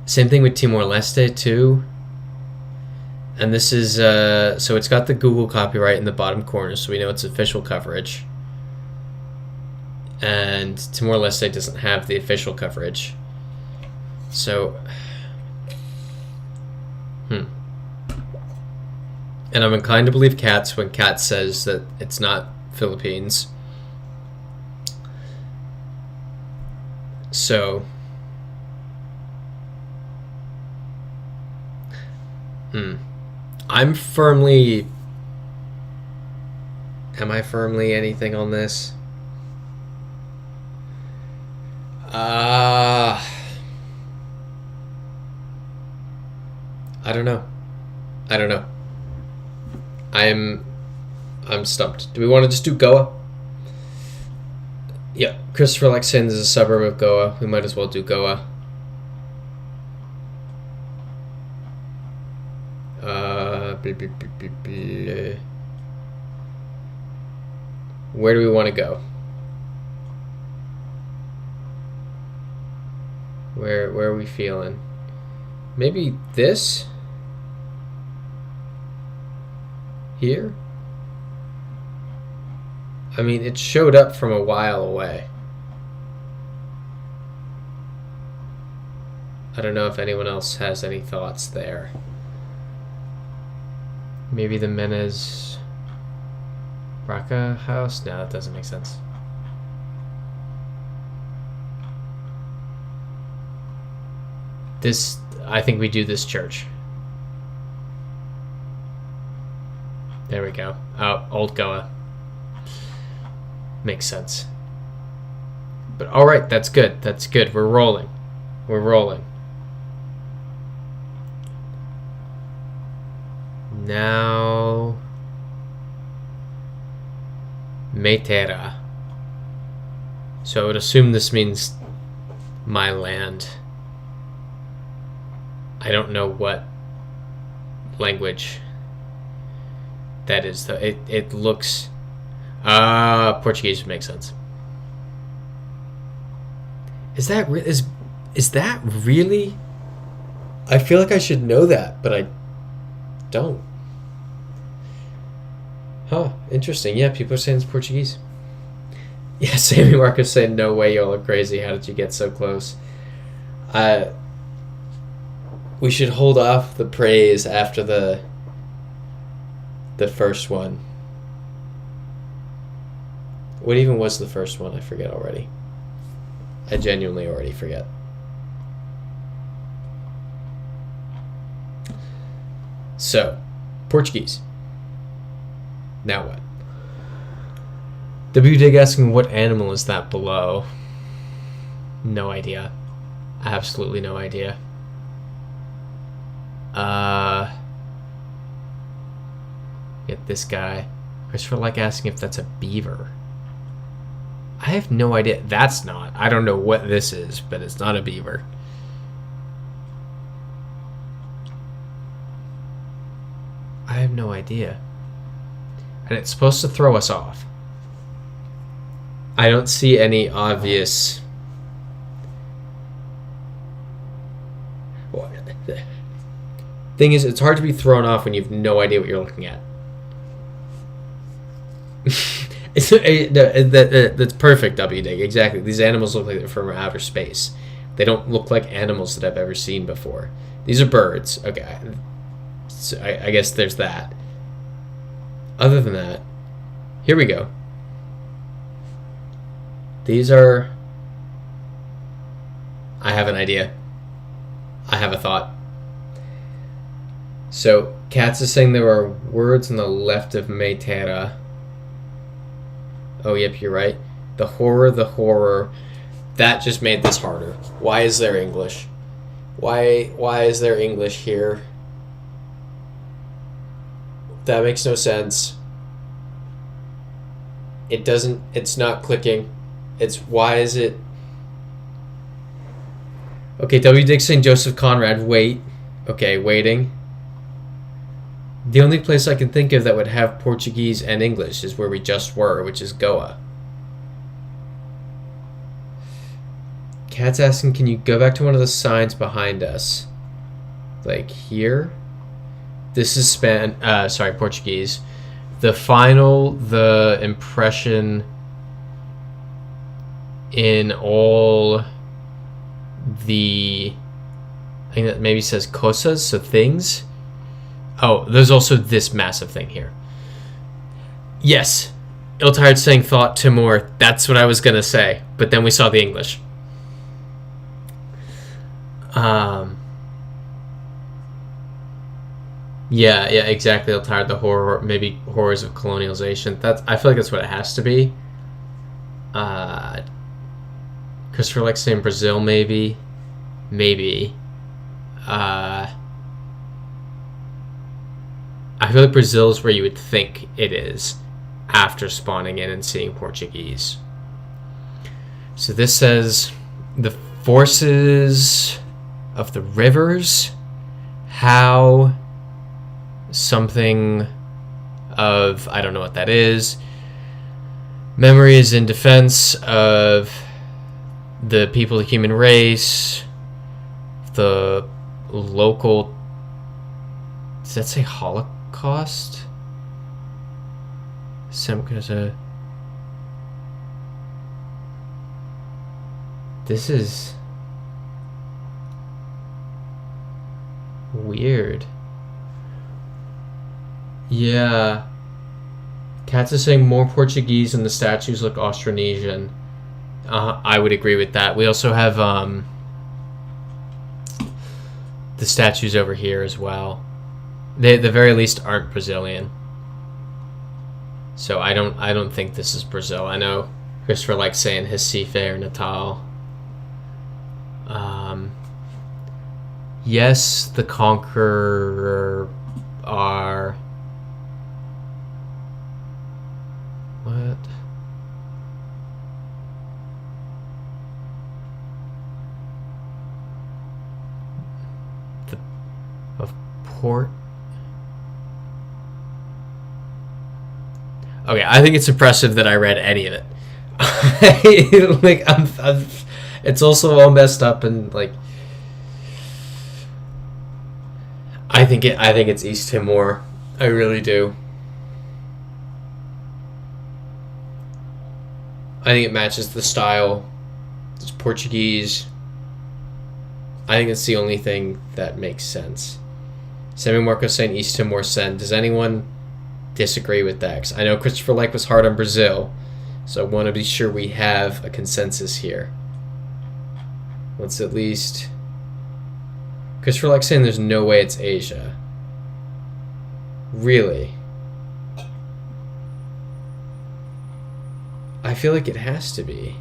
Same thing with Timor-Leste too. And this is... so it's got the Google copyright in the bottom corner, so we know it's official coverage. And Timor-Leste doesn't have the official coverage. So... And I'm inclined to believe Cats when Cat says that it's not Philippines. So... I'm firmly... Am I firmly anything on this? I don't know. I'm stumped. Do we want to just do Goa? Yeah, Christopher likes saying there's a suburb of Goa. We might as well do Goa. Where do we want to go? Where are we feeling? Maybe this? Here? I mean, it showed up from a while away. I don't know if anyone else has any thoughts there. Maybe the Menez Braca house? No, that doesn't make sense. This, I think we do this church. There we go. Oh, Old Goa. Makes sense. But alright, that's good. That's good. We're rolling. We're rolling. Now... Meitera. So I would assume this means my land. I don't know what language that is, though. It looks... Portuguese would make sense. Is that really? I feel like I should know that, but I don't. Huh, interesting. Yeah, people are saying it's Portuguese. Yeah, Sammy Marcus saying, no way, y'all are crazy. How did you get so close? We should hold off the praise after the first one. What even was the first one? I forget already. I genuinely already forget. So, Portuguese. Now what? WDig asking, what animal is that below? No idea. Absolutely no idea. Get this guy. Christopher like asking if that's a beaver. I have no idea. That's not. I don't know what this is, but it's not a beaver. I have no idea. And it's supposed to throw us off. I don't see any obvious... Thing is, it's hard to be thrown off when you have no idea what you're looking at. That's perfect, WD. Exactly. These animals look like they're from outer space. They don't look like animals that I've ever seen before. These are birds. Okay. So I guess there's that. Other than that, here we go. These are... I have an idea. I have a thought. So, Katz is saying there are words on the left of Meitera. Oh, yep, you're right. The horror. That just made this harder. Why is there English? Why is there English here? That makes no sense. It's not clicking. Why is it... Okay, W. Dixon, Joseph Conrad, wait. Okay, waiting. The only place I can think of that would have Portuguese and English is where we just were, which is Goa. Cat's asking, can you go back to one of the signs behind us? Like here? This is Portuguese. The impression in all the... I think that maybe says cosas, so things. Oh, there's also this massive thing here. Yes. Ill-Tired saying thought Timur. That's what I was going to say. But then we saw the English. Yeah, exactly. Ill-Tired, the horror, maybe horrors of colonialization. I feel like that's what it has to be. Christopher likes saying Brazil, maybe. Maybe. I feel like Brazil is where you would think it is after spawning in and seeing Portuguese. So this says the forces of the rivers, how something of, I don't know what that is. Memory is in defense of the people, the human race, the local, does that say Holocaust? This is... Weird. Yeah. Cats is saying more Portuguese and the statues look Austronesian. I would agree with that. We also have the statues over here as well. They at the very least aren't Brazilian. So I don't think this is Brazil. I know Christopher likes saying Recife or Natal. Yes, the Conqueror are... What? Of Port... Okay, I think it's impressive that I read any of it. Like, it's also all messed up and like... I think it's East Timor. I really do. I think it matches the style. It's Portuguese. I think it's the only thing that makes sense. Sammy Marco saying East Timor send. Does anyone disagree with that? 'Cause I know Christopher Like was hard on Brazil, so I want to be sure we have a consensus here. Let's at least... Christopher Like saying there's no way it's Asia. Really? I feel like it has to be.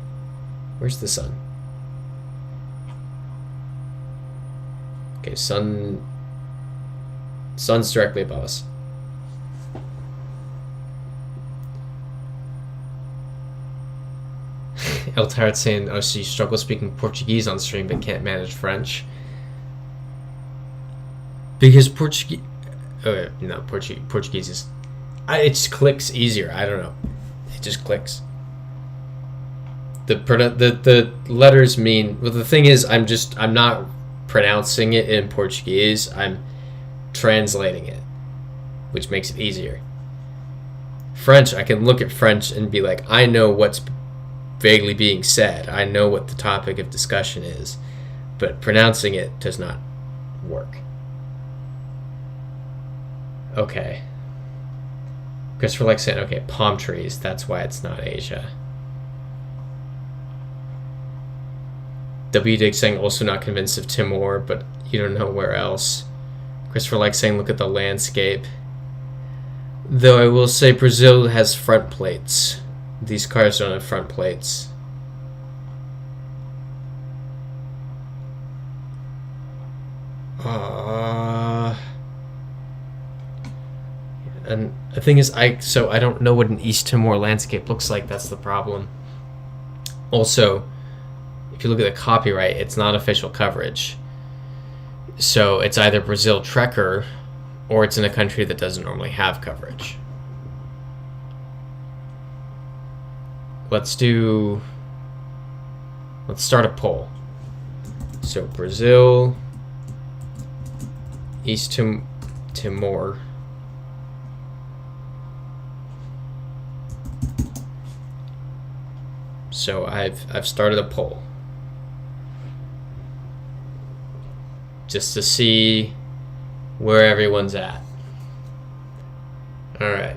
Where's the sun? Okay, sun's directly above us. El Tarot saying, oh, so you struggle speaking Portuguese on stream but can't manage French. Because Portuguese... no, Portuguese is... it just clicks easier. I don't know. It just clicks. The letters mean... Well, the thing is, I'm not pronouncing it in Portuguese. I'm translating it, which makes it easier. French, I can look at French and be like, I know what's vaguely being said. I know what the topic of discussion is. But pronouncing it does not work. Okay. Christopher likes saying, okay, palm trees. That's why it's not Asia. W. Dig saying, also not convinced of Timor, but you don't know where else. Christopher likes saying, look at the landscape. Though I will say Brazil has front plates. These cars don't have front plates. And the thing is, I don't know what an East Timor landscape looks like. That's the problem. Also, if you look at the copyright, it's not official coverage. So it's either Brazil Trekker, or it's in a country that doesn't normally have coverage. Let's start a poll. So Brazil, East Timor. So I've started a poll just to see where everyone's at. All right.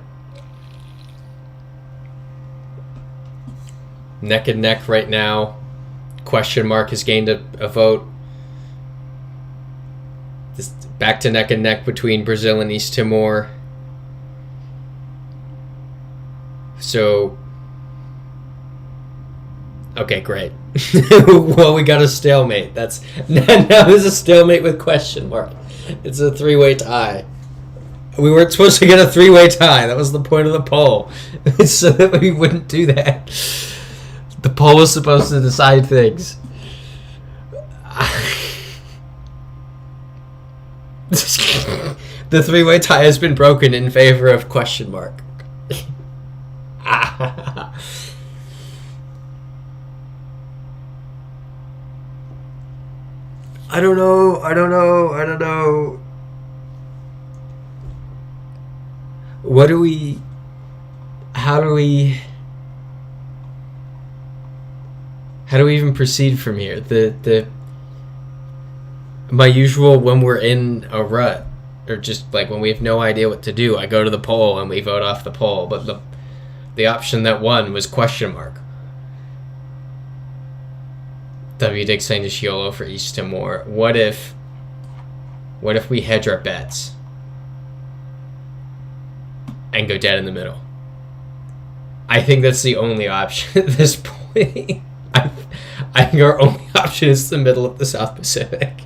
Neck and neck right now. Question mark has gained a vote. This back to neck and neck between Brazil and East Timor. So, okay, great. Well, we got a stalemate. That's now there's a stalemate with question mark. It's a three-way tie. We weren't supposed to get a three-way tie. That was the point of the poll, so that we wouldn't do that. The poll was supposed to decide things. The three-way tie has been broken in favor of question mark. I don't know. How do we even proceed from here? my usual when we're in a rut, or just like when we have no idea what to do, I go to the poll and we vote off the poll. But the option that won was question mark. W. Dick saying just YOLO for East Timor. What if we hedge our bets and go dead in the middle? I think that's the only option at this point. I think our only option is the middle of the South Pacific.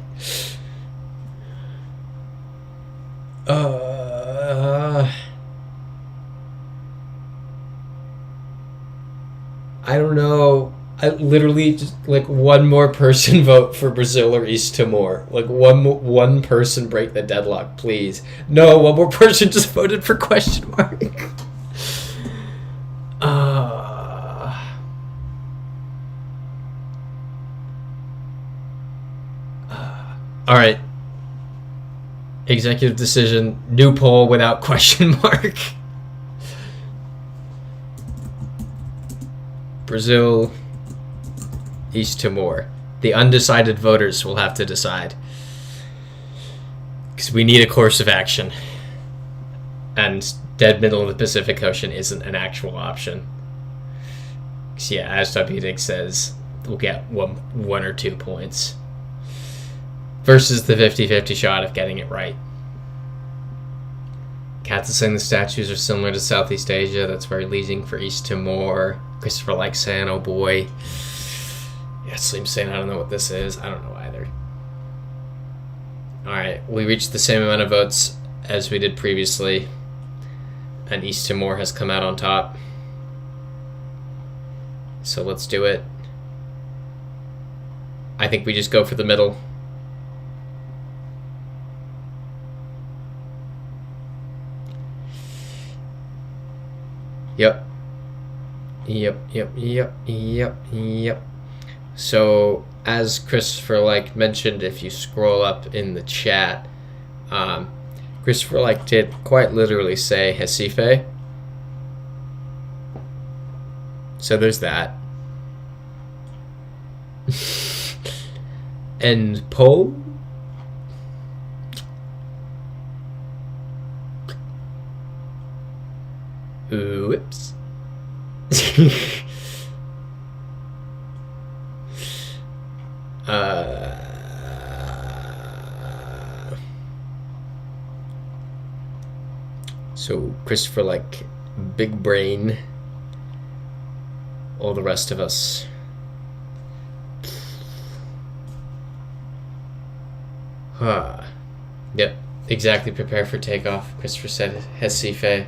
I don't know. I literally just like one more person vote for Brazil or East Timor. Like one person break the deadlock, please. No, one more person just voted for question mark. All right. Executive decision. New poll without question mark. Brazil, East Timor. The undecided voters will have to decide. Because we need a course of action. And dead middle of the Pacific Ocean isn't an actual option. Because, yeah, as W. Dick says, we'll get one or 2 points. Versus the 50-50 shot of getting it right. Cats is saying the statues are similar to Southeast Asia. That's very leading for East Timor. Christopher likes saying, oh boy. Yeah, Slim saying, I don't know what this is. I don't know either. Alright, we reached the same amount of votes as we did previously. And East Timor has come out on top. So let's do it. I think we just go for the middle. Yep. So, as Christopher mentioned, if you scroll up in the chat, Christopher did quite literally say Recife. So there's that. And Poe? Whoops. So Christopher big brain. All the rest of us. Yep, exactly. Prepare for takeoff. Christopher said Recife.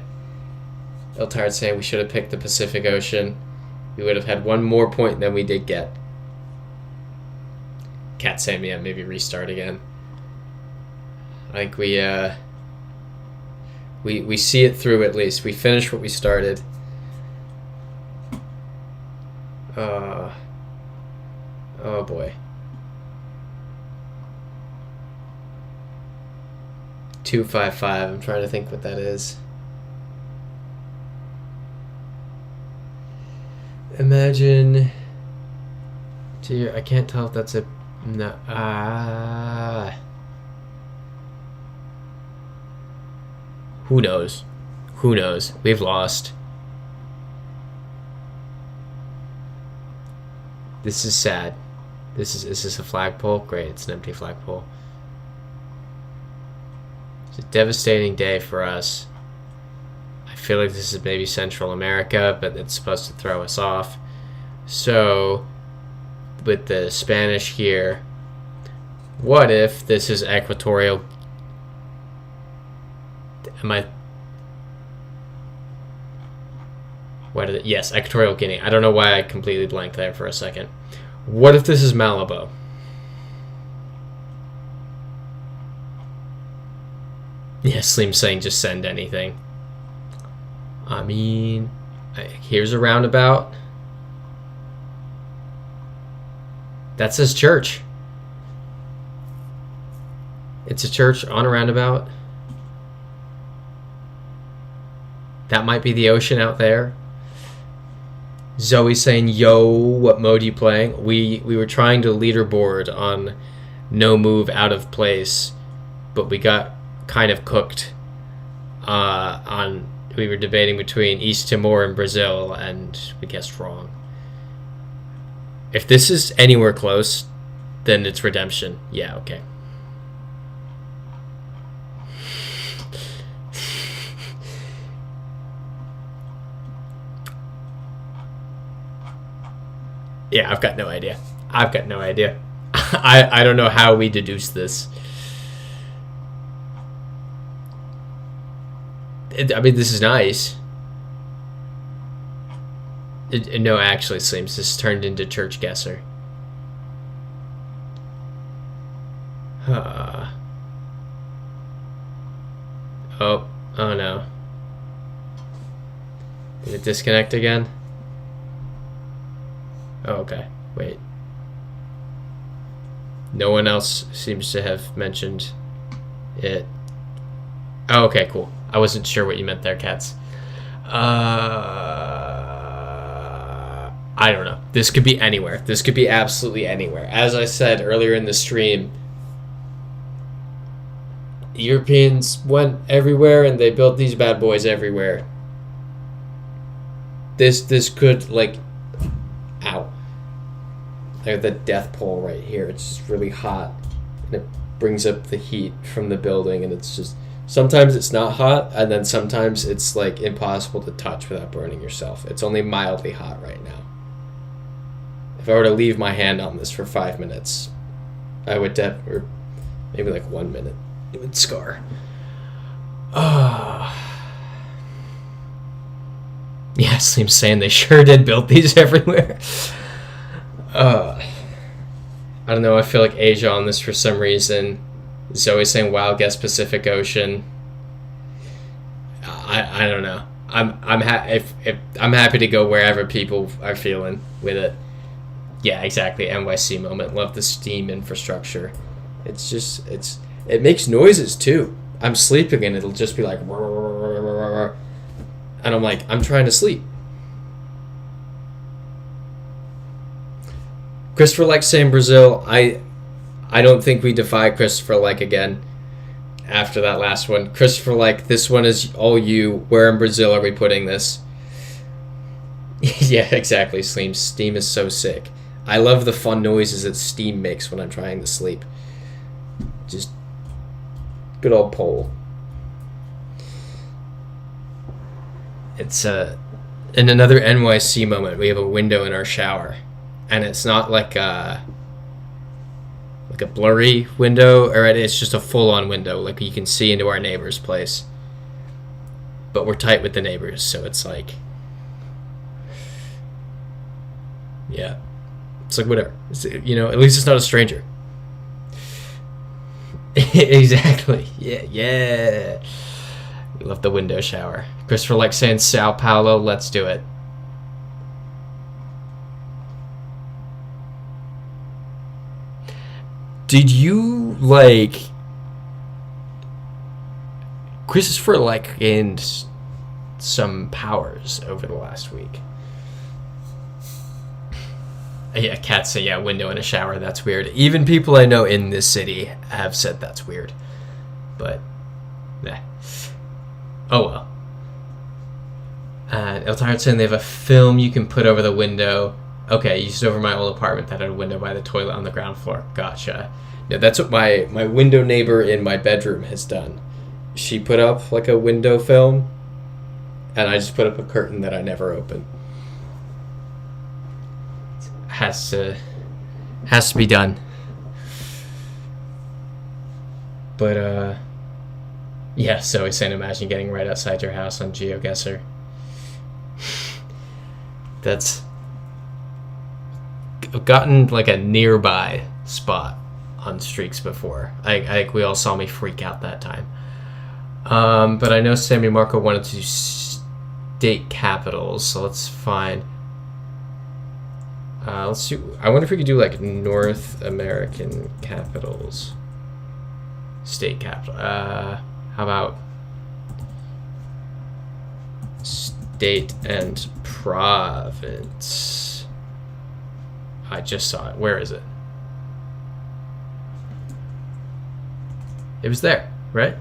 El Tired saying we should have picked the Pacific Ocean. We would have had one more point than we did get. Cat saying, yeah, maybe restart again. I think we see it through at least. We finish what we started. Oh boy. 255. I'm trying to think what that is. Imagine. Dear, I can't tell if that's a. No. Who knows? Who knows? We've lost. This is sad. Is this a flagpole? Great, it's an empty flagpole. It's a devastating day for us. I feel like this is maybe Central America, but it's supposed to throw us off. So, with the Spanish here, what if this is equatorial? Yes, Equatorial Guinea. I don't know why I completely blanked there for a second. What if this is Malabo? Yeah, Slim saying just send anything. I mean, here's a roundabout. That says church. It's a church on a roundabout. That might be the ocean out there. Zoe saying, yo, what mode are you playing? We were trying to leaderboard on no move out of place, but we got kind of cooked we were debating between East Timor and Brazil, and we guessed wrong. If this is anywhere close, then it's redemption. Yeah, okay. Yeah, I've got no idea. I don't know how we deduced this. I mean, this is nice. No, actually, it seems this turned into GeoGuessr. Oh no. Did it disconnect again? Oh, okay. Wait. No one else seems to have mentioned it. Oh, okay, cool. I wasn't sure what you meant there, Cats. I don't know. This could be anywhere. This could be absolutely anywhere. As I said earlier in the stream, Europeans went everywhere and they built these bad boys everywhere. This could, like... Ow. Like the death pole right here. It's just really hot. And it brings up the heat from the building, and it's just... Sometimes it's not hot, and then sometimes it's like impossible to touch without burning yourself. It's only mildly hot right now. If I were to leave my hand on this for 5 minutes, I would or maybe like 1 minute, it would scar. Yeah, Slim's saying they sure did build these everywhere. I don't know, I feel like Asia on this for some reason. Zoe's saying, "Wow, guess Pacific Ocean." I don't know. I'm happy to go wherever people are feeling with it. Yeah, exactly. NYC moment. Love the Steam infrastructure. It's just it makes noises too. I'm sleeping and it'll just be like, and I'm like, I'm trying to sleep. Christopher likes saying Brazil. I don't think we defy Christopher like again after that last one. Christopher like, this one is all you. Where in Brazil are we putting this? Yeah, exactly, Steam. Steam is so sick. I love the fun noises that Steam makes when I'm trying to sleep. Just good old pole. It's in another NYC moment, we have a window in our shower. And it's not like a blurry window, or it's just a full-on window, like you can see into our neighbor's place. But we're tight with the neighbors, so it's like, yeah, it's like whatever. It's, you know, at least it's not a stranger. Exactly. Yeah. We love the window shower. Christopher likes saying Sao Paulo. Let's do it. Did you, like... Christopher, like, gained some powers over the last week. Yeah, cats say, yeah, window in a shower, that's weird. Even people I know in this city have said that's weird. But, nah. Oh well. And Eltire's saying they have a film you can put over the window. Okay, used over my old apartment that had a window by the toilet on the ground floor. Gotcha. No, that's what my window neighbor in my bedroom has done. She put up like a window film, and I just put up a curtain that I never open. Has to be done. But yeah, so he's saying imagine getting right outside your house on GeoGuessr. That's I've gotten like a nearby spot on streaks before. I think we all saw me freak out that time. But I know Sammy Marco wanted to do state capitals, so let's find. Let's do. I wonder if we could do like North American capitals. State capital. How about state and province? I just saw it. Where is it? It was there, right?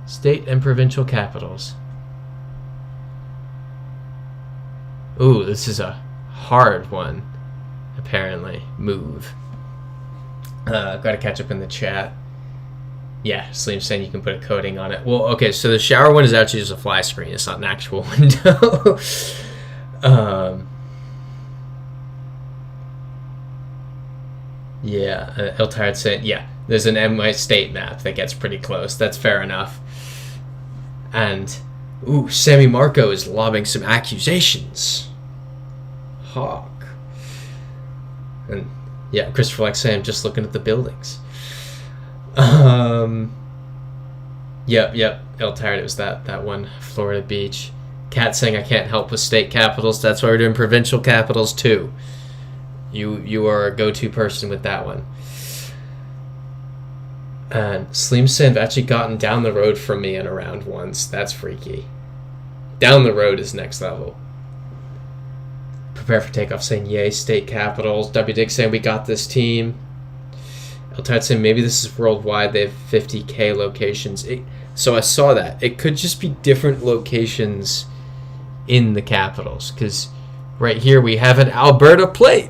State and provincial capitals. Ooh, this is a hard one, apparently. Move. Gotta catch up in the chat. Yeah, Slim saying you can put a coating on it. Well, okay, so the shower one is actually just a fly screen. It's not an actual window. Yeah, El Tired saying, yeah, there's an MY state map that gets pretty close. That's fair enough. And, ooh, Sammy Marco is lobbing some accusations. Hawk. And, yeah, Christopher Lex saying, I'm just looking at the buildings. Yep, El Tired, it was that one, Florida Beach. Cat saying, I can't help with state capitals. That's why we're doing provincial capitals, too. You are a go-to person with that one. And Slim saying, I've actually gotten down the road from me in a round once. That's freaky. Down the road is next level. Prepare for takeoff saying, yay, state capitals. W Dig saying, we got this team. El Tired saying, maybe this is worldwide. They have 50K locations. So I saw that. It could just be different locations in the capitals. Because right here we have an Alberta plate.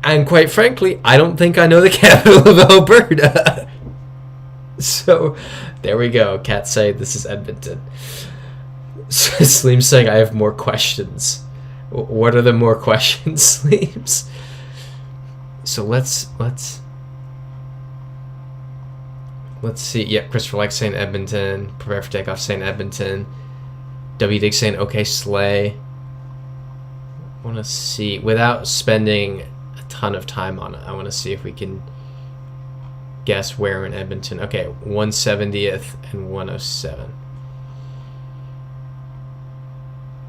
And quite frankly, I don't think I know the capital of Alberta. So, there we go. Cat saying this is Edmonton. Sleem saying I have more questions. What are the more questions, Sleems? So let's see. Yeah, Christopher Lex saying Edmonton. Prepare for takeoff saying Edmonton. W Dig saying okay, Slay. I want to see without spending ton of time on it. I want to see if we can guess where in Edmonton. Okay, 170th and 107.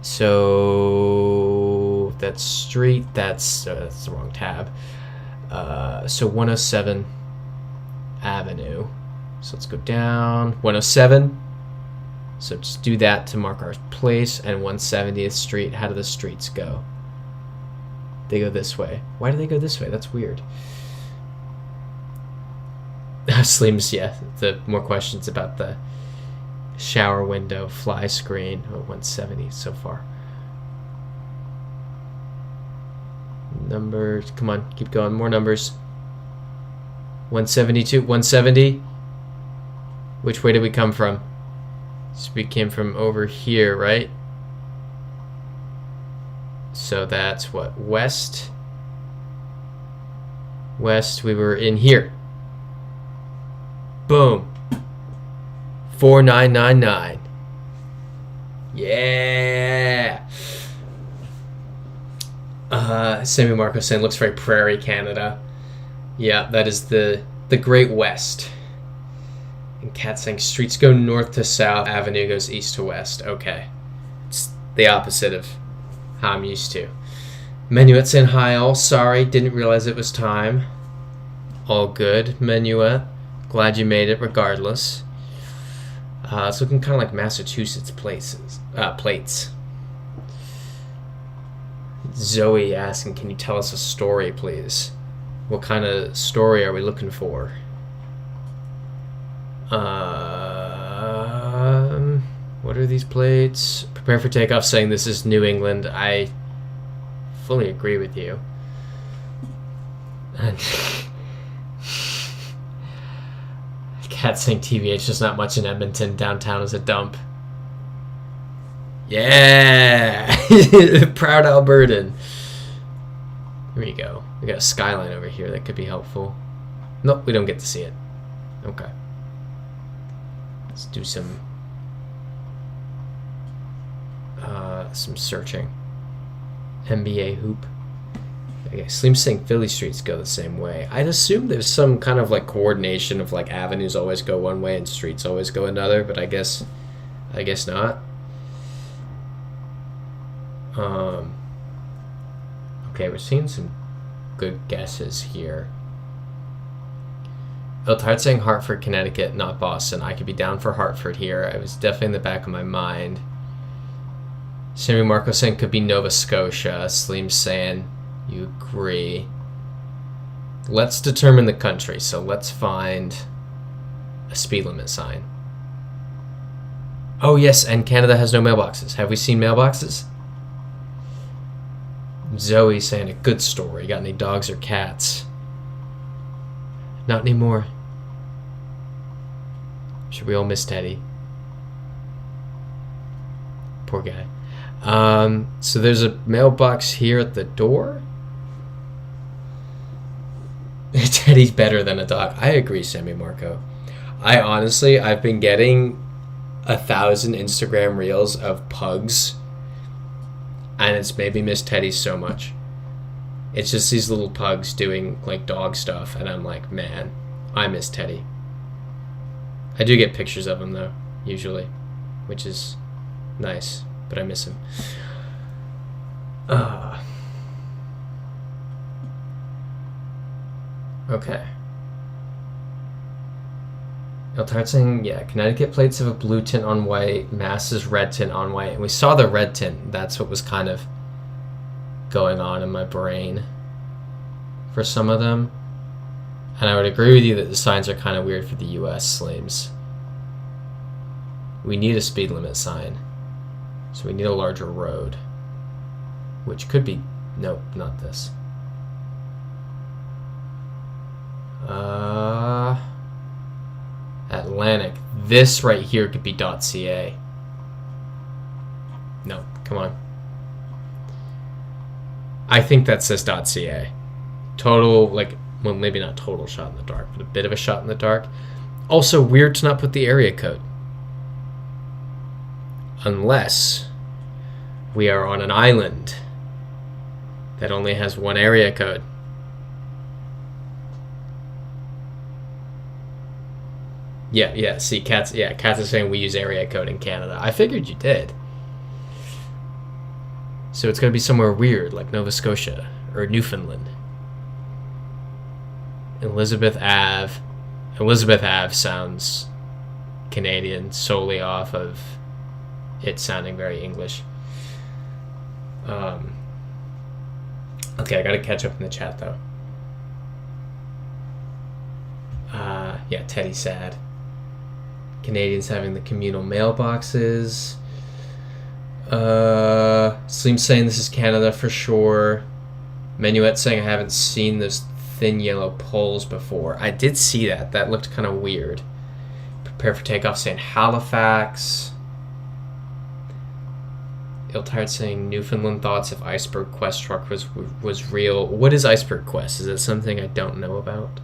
So that's street. That's the wrong tab. So 107 Avenue. So let's go down 107. So just do that to mark our place. And 170th Street. How do the streets go? They go this way. Why do they go this way? That's weird. Sleems, yeah. The more questions about the shower window, fly screen. Oh, 170 so far. Numbers. Come on, keep going. More numbers. 172. 170. Which way did we come from? So we came from over here, right? So that's what? West. West, we were in here. Boom. 4999. Yeah. Sammy Marco saying looks very Prairie, Canada. Yeah, that is the Great West. And Cat saying streets go north to south, avenue goes east to west. Okay. It's the opposite of how I'm used to. Menuet saying hi all. Sorry, didn't realize it was time. All good, Menuet. Glad you made it regardless. It's looking kind of like Massachusetts plates. Zoe asking, can you tell us a story, please? What kind of story are we looking for? What are these plates? Prepare for takeoff saying this is New England. I fully agree with you. And Cat saying TVH, there's not much in Edmonton. Downtown is a dump. Yeah! Proud Albertan. Here you go. We got a skyline over here that could be helpful. Nope, we don't get to see it. Okay. Let's do some searching. NBA hoop. Okay, Slim saying Philly streets go the same way. I'd assume there's some kind of like coordination of like avenues always go one way and streets always go another, but I guess not. Okay, we're seeing some good guesses here. Tired saying Hartford, Connecticut, not Boston. I could be down for Hartford here. It was definitely in the back of my mind. Sammy Marco saying could be Nova Scotia. Slim saying you agree. Let's determine the country. So let's find a speed limit sign. Oh yes, and Canada has no mailboxes. Have we seen mailboxes? Zoe saying a good story. Got any dogs or cats? Not anymore. Should we all miss Teddy? Poor guy. So there's a mailbox here at the door. Teddy's better than a dog. I agree, Sammy Marco. I've been getting 1,000 Instagram reels of pugs, and it's made me miss Teddy so much. It's just these little pugs doing like dog stuff, and I'm like, man, I miss Teddy. I do get pictures of him though, usually, which is nice, but I miss him. Okay. Eltard saying, yeah, Connecticut plates have a blue tint on white, Mass's red tint on white, and we saw the red tint. That's what was kind of going on in my brain for some of them. And I would agree with you that the signs are kind of weird for the US Slims. We need a speed limit sign. So we need a larger road. Which could be... Nope, not this. Atlantic. This right here could be .ca. No, come on. I think that says .ca. Total, like, well, maybe not total shot in the dark, but a bit of a shot in the dark. Also, weird to not put the area code. Unless we are on an island that only has one area code. Yeah, see, Cats are saying we use area code in Canada. I figured you did. So it's going to be somewhere weird, like Nova Scotia or Newfoundland. Elizabeth Ave. Elizabeth Ave sounds Canadian solely off of it sounding very English. Okay, I got to catch up in the chat, though. Yeah, Teddy's sad. Canadians having the communal mailboxes. Slim saying this is Canada for sure. Menuet saying I haven't seen those thin yellow poles before. I did see that. That looked kind of weird. Prepare for takeoff saying Halifax. Iltard saying Newfoundland thoughts if Iceberg Quest truck was real. What is Iceberg Quest? Is it something I don't know about?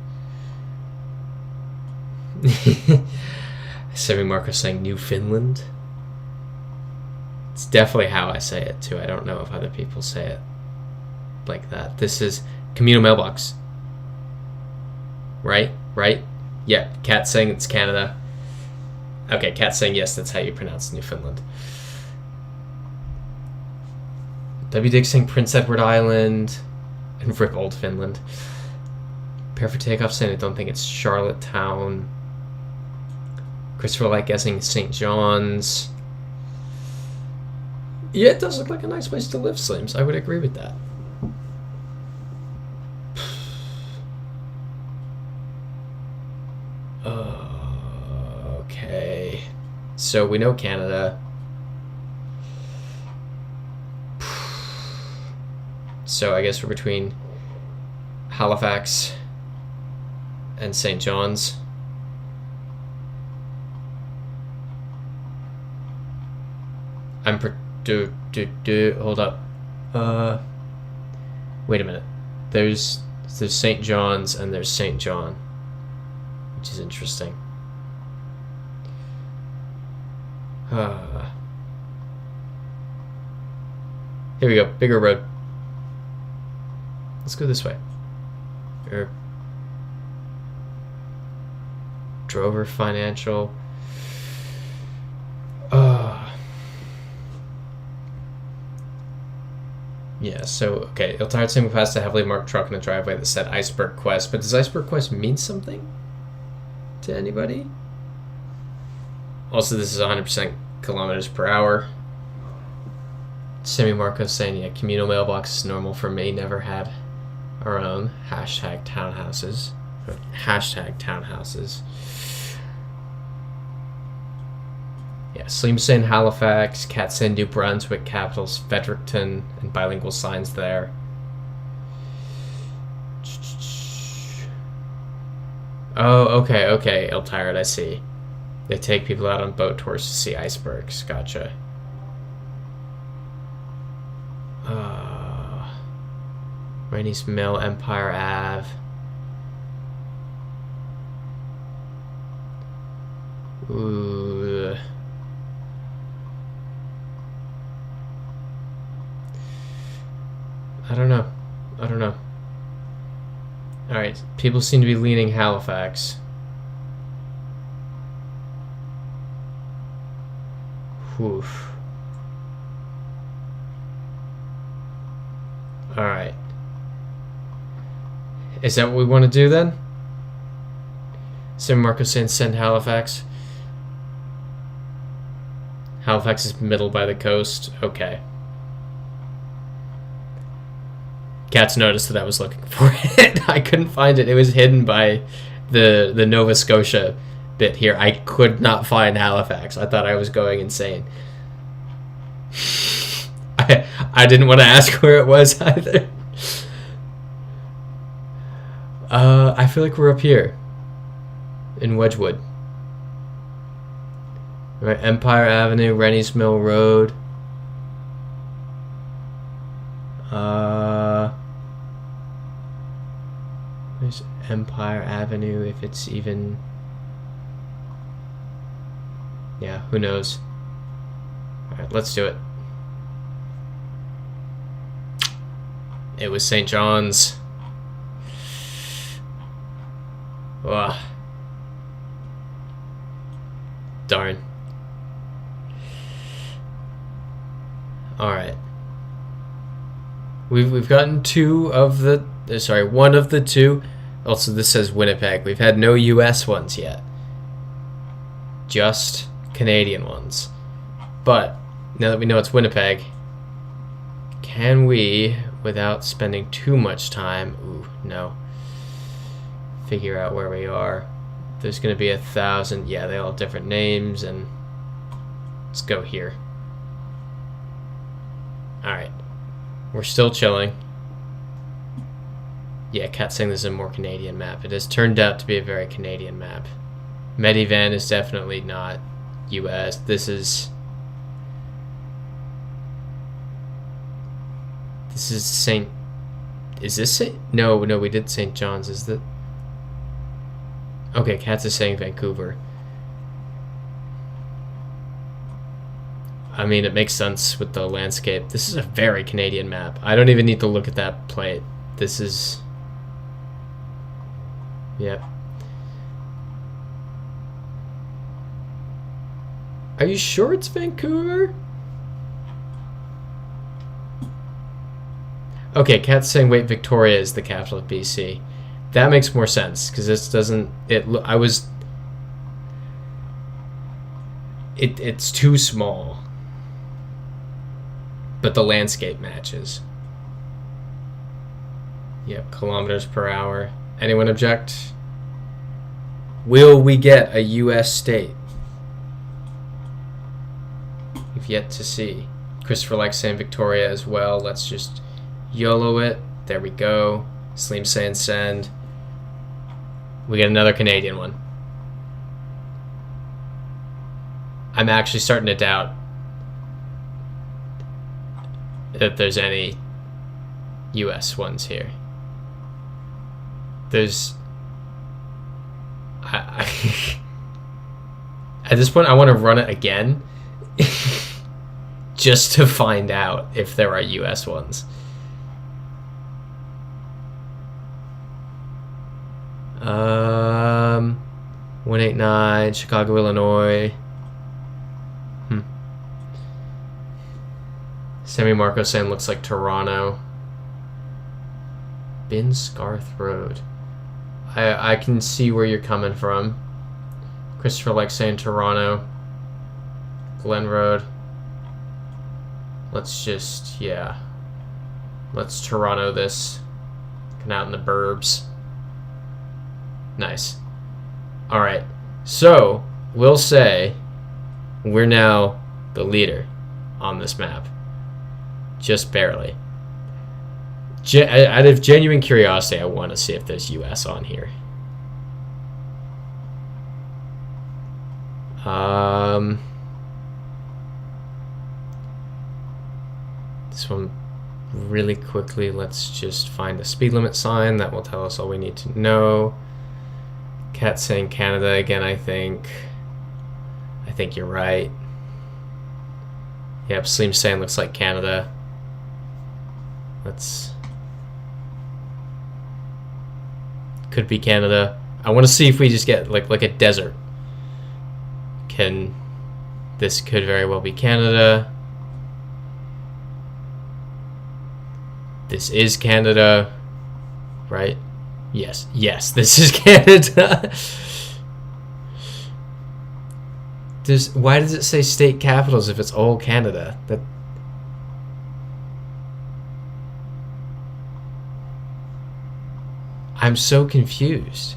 Semi Marco saying Newfoundland. It's definitely how I say it too. I don't know if other people say it like that. This is communal mailbox. Right? Yeah, Cat saying it's Canada. Okay, Cat saying yes, that's how you pronounce Newfoundland. W. Dick saying Prince Edward Island and Rip Old Finland. Prepare for takeoff saying I don't think it's Charlottetown. Christopher Light guessing St. John's. Yeah, it does look like a nice place to live, Slims. I would agree with that. Okay. So we know Canada. So I guess we're between Halifax and St. John's. Hold up. Wait a minute. There's St. John's and there's St. John, which is interesting. Here we go. Bigger road. Let's go this way. Drover Financial. Yeah, so, okay, Iltard saying we passed a heavily marked truck in a driveway that said Iceberg Quest, but does Iceberg Quest mean something to anybody? Also, this is 100% kilometers per hour. Semi Marco saying, yeah, communal mailbox is normal for me, never had our own hashtag townhouses. Hashtag townhouses. Yeah, Slim saying Halifax, Cat saying New Brunswick, capitals Fredericton, and bilingual signs there. Oh, okay, Ill-Tired, I see. They take people out on boat tours to see icebergs. Gotcha. Rainey's Mill, Empire Ave. Ooh. I don't know. Alright, people seem to be leaning Halifax. Oof. Alright. Is that what we want to do then? San Marcos saying send Halifax. Halifax is middle by the coast. Okay. Cat's noticed that I was looking for it. I couldn't find it. It was hidden by the Nova Scotia bit here. I could not find Halifax. I thought I was going insane. I didn't want to ask where it was either. I feel like we're up here in Wedgwood. Right, Empire Avenue, Rennie's Mill Road. There's Empire Avenue, if it's even... Yeah, who knows? Alright, let's do it. It was St. John's. Ugh. Darn. Alright. We've gotten one of the two. Also, this says Winnipeg. We've had no US ones yet. Just Canadian ones. But, now that we know it's Winnipeg, can we, without spending too much time... Ooh, no. Figure out where we are. There's going to be 1,000. Yeah, they all have different names, and let's go here. Alright. We're still chilling. Yeah, Cat's saying this is a more Canadian map. It has turned out to be a very Canadian map. Medivan is definitely not US. This is St. Is this St.? No, we did St. John's. Is that... Okay, Katz is saying Vancouver. I mean, it makes sense with the landscape. This is a very Canadian map. I don't even need to look at that plate. This is... Yep. Are you sure it's Vancouver? Okay, Kat's saying, wait, Victoria is the capital of BC. That makes more sense, because this doesn't... It's too small. But the landscape matches. Yep, kilometers per hour. Anyone object? Will we get a US state? We've yet to see. Christopher likes saying Victoria as well. Let's just YOLO it. There we go. Slim saying send. We get another Canadian one. I'm actually starting to doubt that there's any US ones here. There's... At this point, I want to run it again just to find out if there are US ones. 189, Chicago, Illinois. Sammy Marco saying looks like Toronto. Bin Scarth Road. I can see where you're coming from. Christopher likes saying Toronto. Glen Road. Let's just, yeah. Let's Toronto this. Looking out in the burbs. Nice. Alright. So, we'll say we're now the leader on this map. Just barely. Out of genuine curiosity, I want to see if there's US on here. This one really quickly, let's just find the speed limit sign. That will tell us all we need to know. Cat saying Canada again, I think. I think you're right. Yep, Sleem saying looks like Canada. Let's... Could be Canada. I want to see if we just get like a desert. This could very well be Canada. This is Canada, right? Yes, this is Canada. Why does it say state capitals if it's all Canada? I'm so confused.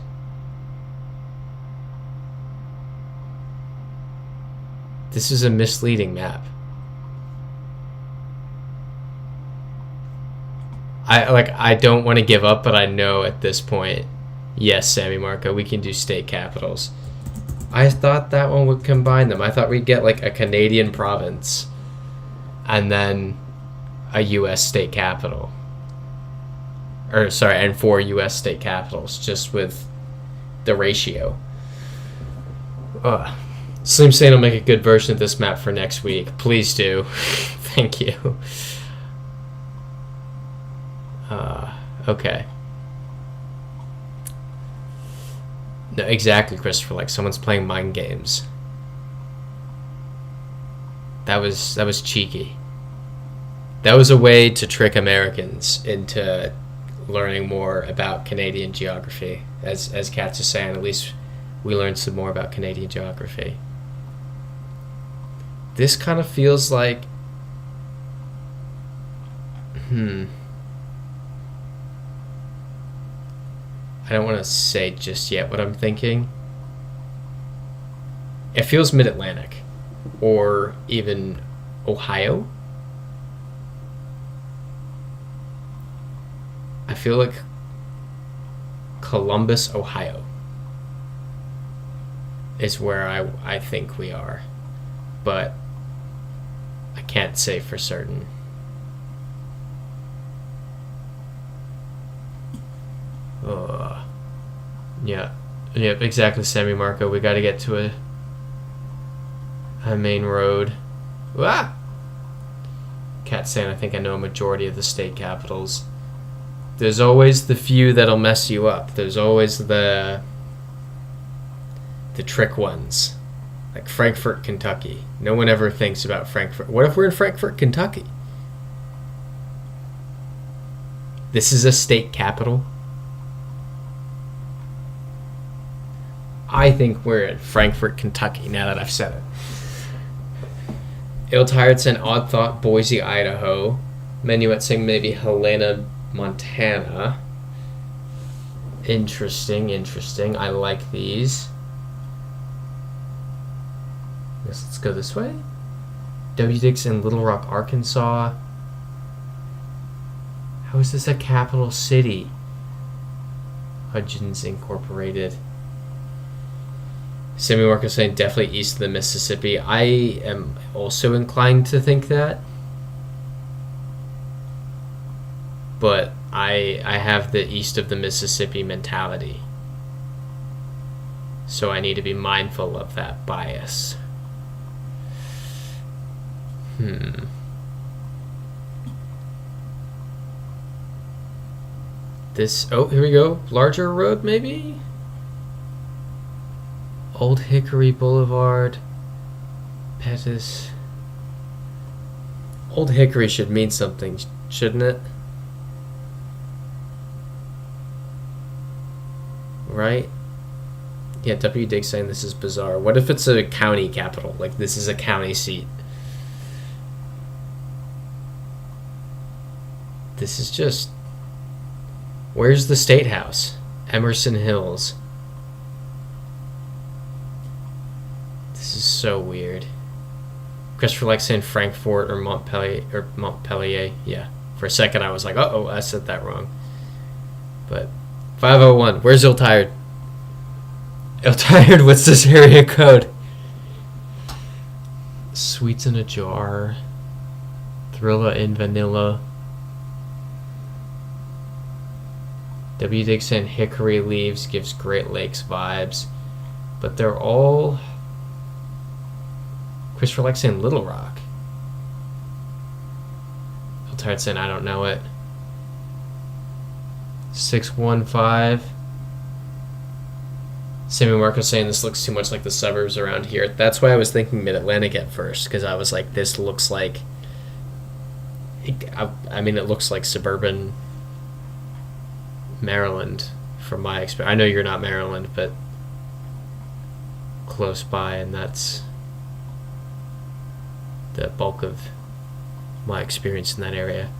This is a misleading map. I don't want to give up, but I know at this point, yes, Sammy Marco, we can do state capitals. I thought that one would combine them. I thought we'd get like a Canadian province and then a US state capital. Or sorry, and 4 US state capitals, just with the ratio. Slim saying will make a good version of this map for next week. Please do. Thank you. Okay. No, exactly, Christopher. Like someone's playing mind games. That was cheeky. That was a way to trick Americans into learning more about Canadian geography. As Katz is saying, at least we learned some more about Canadian geography. This kind of feels like... I don't want to say just yet what I'm thinking. It feels mid-Atlantic. Or even Ohio. I feel like Columbus, Ohio is where I think we are. But I can't say for certain. Yeah, exactly, Sammy Marco. We got to get to a main road. Ah! Cat saying, I think I know a majority of the state capitals. There's always the few that'll mess you up. There's always the trick ones. Like Frankfort, Kentucky. No one ever thinks about Frankfort. What if we're in Frankfort, Kentucky? This is a state capital. I think we're in Frankfort, Kentucky, now that I've said it. Ill Tired sent Odd Thought, Boise, Idaho. Menuet saying maybe Helena, Montana. Interesting. I like these. Guess let's go this way. W. Dixon, Little Rock, Arkansas. How is this a capital city? Hudgens Incorporated. Sammy Walker saying definitely east of the Mississippi. I am also inclined to think that. But I have the east of the Mississippi mentality. So I need to be mindful of that bias. Oh, here we go. Larger road, maybe? Old Hickory Boulevard. Pettis. Old Hickory should mean something, shouldn't it? Right? Yeah, W. Dick saying this is bizarre. What if it's a county capital? Like, this is a county seat. This is just Where's the State House? Emerson Hills. This is so weird. Christopher likes saying Frankfort or Montpellier. Yeah. For a second I was like, uh-oh, I said that wrong. But 501. Where's Ill-Tired? Ill-Tired, what's this area code? Sweets in a jar. Thrilla in vanilla. W. Dixon, Hickory Leaves gives Great Lakes vibes. But they're all... Christopher likes saying Little Rock. Ill-Tired saying I don't know it. 615. Sammy Marco saying this looks too much like the suburbs around here. That's why I was thinking Mid-Atlantic at first, because I was like, this looks like... I mean, it looks like suburban Maryland from my experience. I know you're not Maryland, but close by, and that's the bulk of my experience in that area.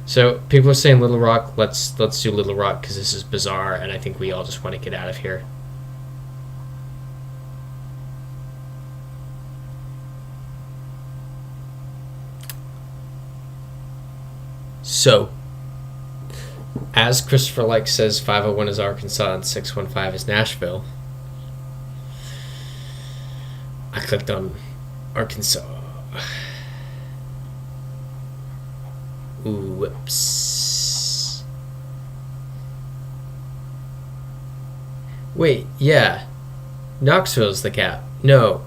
So people are saying Little Rock. Let's do Little Rock because this is bizarre, and I think we all just want to get out of here. So, as Christopher Like says, 501 is Arkansas and 615 is Nashville. I clicked on Arkansas. Ooh, whoops. Wait, yeah. Knoxville's the cap. No.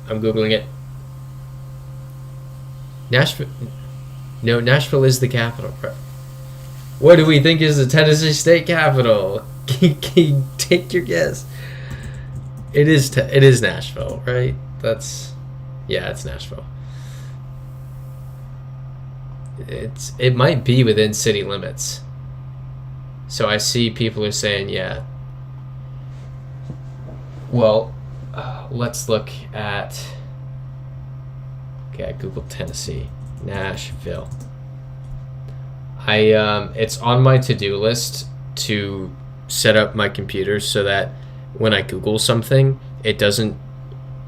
I'm Googling it. Nashville... No, Nashville is the capital. What do we think is the Tennessee state capital? Can you take your guess? It is Nashville, right? Yeah, it's Nashville. It might be within city limits. So I see people are saying, yeah. Well, let's look at... Okay, I googled Tennessee. Nashville. It's on my to-do list to set up my computer so that when I Google something, it doesn't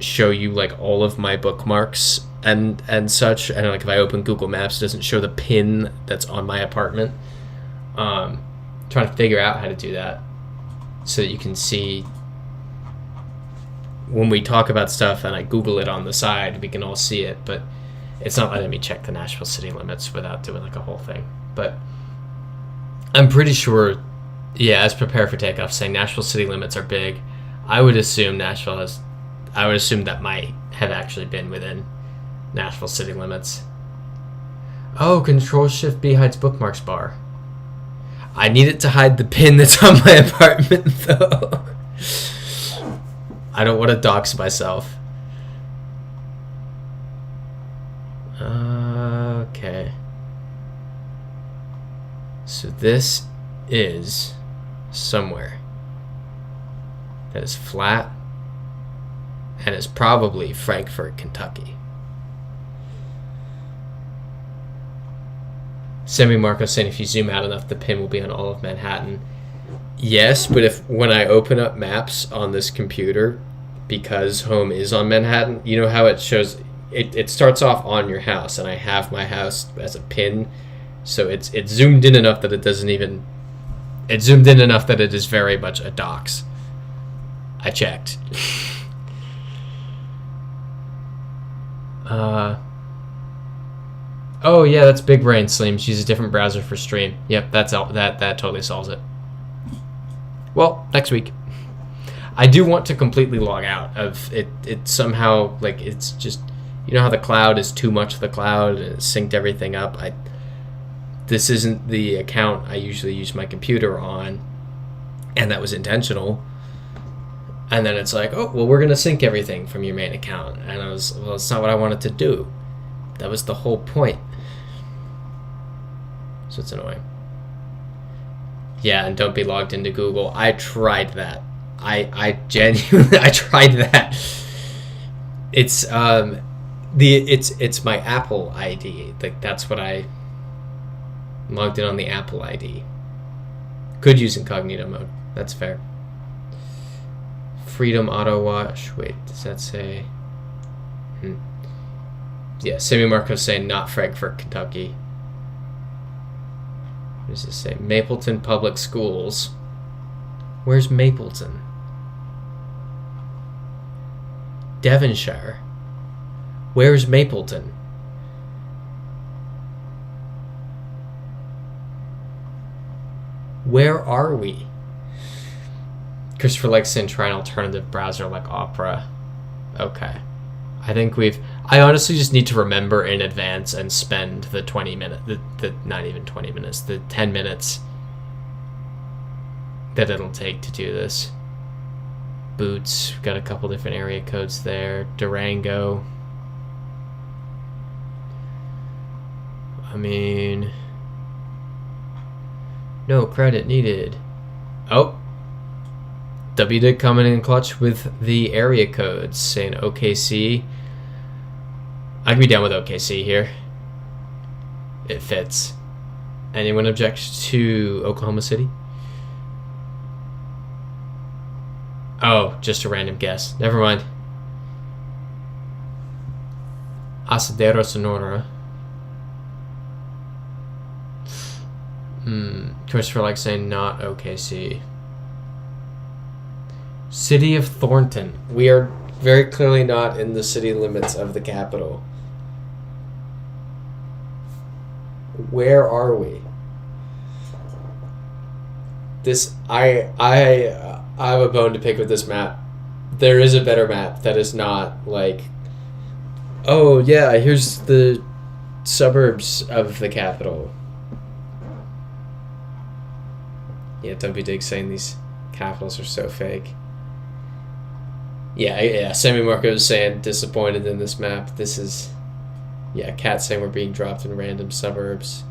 show you like all of my bookmarks and such. And like if I open Google Maps, it doesn't show the pin that's on my apartment. Trying to figure out how to do that so that you can see when we talk about stuff and I Google it on the side, we can all see it, but it's not letting me check the Nashville city limits without doing like a whole thing. But I'm pretty sure, yeah, as Prepare for Takeoff saying Nashville city limits are big. I would assume that might have actually been within Nashville city limits. Oh, Control-Shift-B hides bookmarks bar. I need it to hide the pin that's on my apartment though. I don't want to dox myself. Okay. So this is somewhere that is flat and is probably Frankfort, Kentucky. Sammy Marco saying if you zoom out enough, the pin will be on all of Manhattan. Yes, but when I open up maps on this computer, because home is on Manhattan, you know how it shows... It starts off on your house, and I have my house as a pin, so it's zoomed in enough that it doesn't even... It's zoomed in enough that it is very much a dox. I checked. Oh yeah, that's Big Brain Slim. She's a different browser for Stream. Yep, that totally solves it. Well, next week. I do want to completely log out of it. It somehow, like, it's just... You know how the cloud is too much of the cloud and it synced everything up? This isn't the account I usually use my computer on, and that was intentional. And then it's like, oh, well, we're going to sync everything from your main account. And I was, well, it's not what I wanted to do. That was the whole point. So it's annoying. Yeah, and don't be logged into Google. I tried that. I genuinely, I tried that. It's my Apple ID. Like, that's what I logged in on, the Apple ID. Could use incognito mode. That's fair. Freedom Auto Watch. Wait, does that say? Yeah, Sammy Marco's saying not Frankfort, Kentucky. What does this say? Mapleton Public Schools. Where's Mapleton? Devonshire. Where's Mapleton? Where are we? Christopher likes to try an alternative browser like Opera. Okay. I think I honestly just need to remember in advance and spend the 20 minutes, not even 20 minutes, the 10 minutes that it'll take to do this. Boots, we've got a couple different area codes there. Durango. I mean, no credit needed. Oh, WDIG coming in clutch with the area codes, saying OKC. I can be down with OKC here. It fits. Anyone object to Oklahoma City? Oh, just a random guess. Never mind. Asadero, Sonora. Christopher likes saying not OKC. City of Thornton. We are very clearly not in the city limits of the capital. Where are we? I have a bone to pick with this map. There is a better map that is not like, oh yeah, here's the suburbs of the capital. Yeah, WDIG saying these capitals are so fake. Yeah, Sammy Marco is saying disappointed in this map. This is, yeah, Cat saying we're being dropped in random suburbs.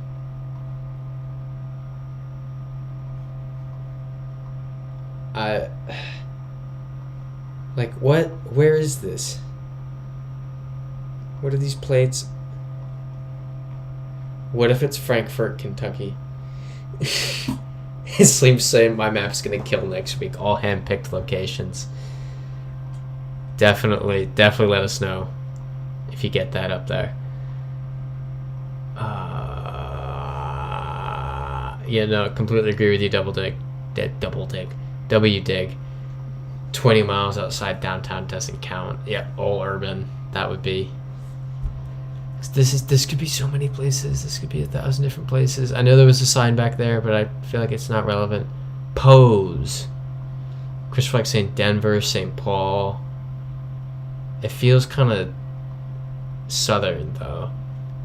Like, what? Where is this? What are these plates? What if it's Frankfort, Kentucky? Slim's saying my map's gonna kill next week. All hand-picked locations. Definitely let us know if you get that up there. Yeah, no, completely agree with you. WDIG. 20 miles outside downtown doesn't count. Yep, all urban. That would be. This could be so many places. This could be 1,000 different places. I know there was a sign back there, but I feel like it's not relevant. Pose. Chris Fleck saying Denver, St. Paul. It feels kind of southern though.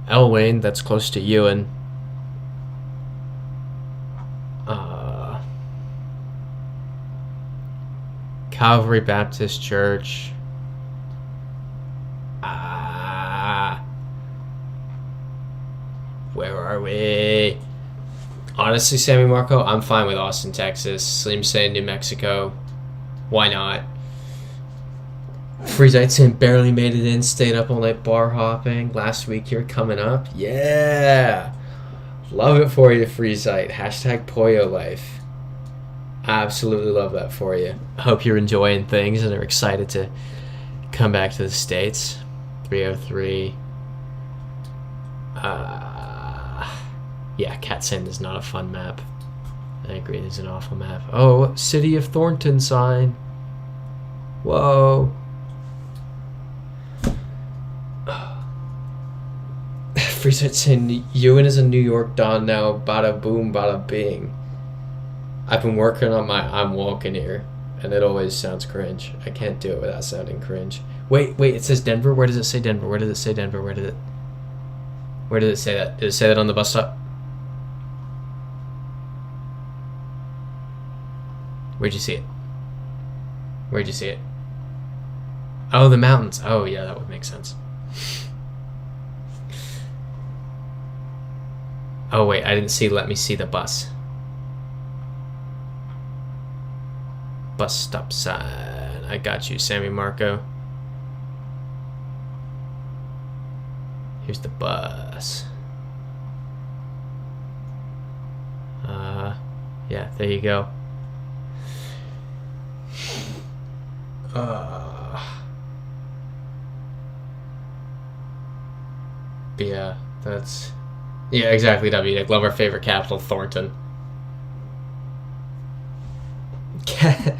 El Wayne, that's close to Ewan. Calvary Baptist Church. Where are we? Honestly, Sammy Marco, I'm fine with Austin, Texas. Slim saying New Mexico. Why not? Freeze saying barely made it in, stayed up all night bar hopping. Last week here coming up. Yeah. Love it for you, Freezite. Hashtag Poyo Life. Absolutely love that for you. I hope you're enjoying things and are excited to come back to the States. 303. Yeah, Cat saying this is not a fun map. I agree, this is an awful map. Oh, City of Thornton sign. Whoa. Freeset saying Ewan is a New York Don now. Bada boom, bada bing. I've been working on my I'm walking here, and it always sounds cringe. I can't do it without sounding cringe. Wait, it says Denver? Where does it say Denver? Where did it say Denver? Where did it say that? Did it say that on the bus stop? Where'd you see it? Where'd you see it? Oh, the mountains. Oh, yeah, that would make sense. Oh, wait, I didn't see. Let me see the bus. Bus stop sign. I got you, Sammy Marco. Here's the bus. Yeah, there you go. But yeah, that's... Yeah, exactly, W. Nick. Love our favorite capital, Thornton. Cat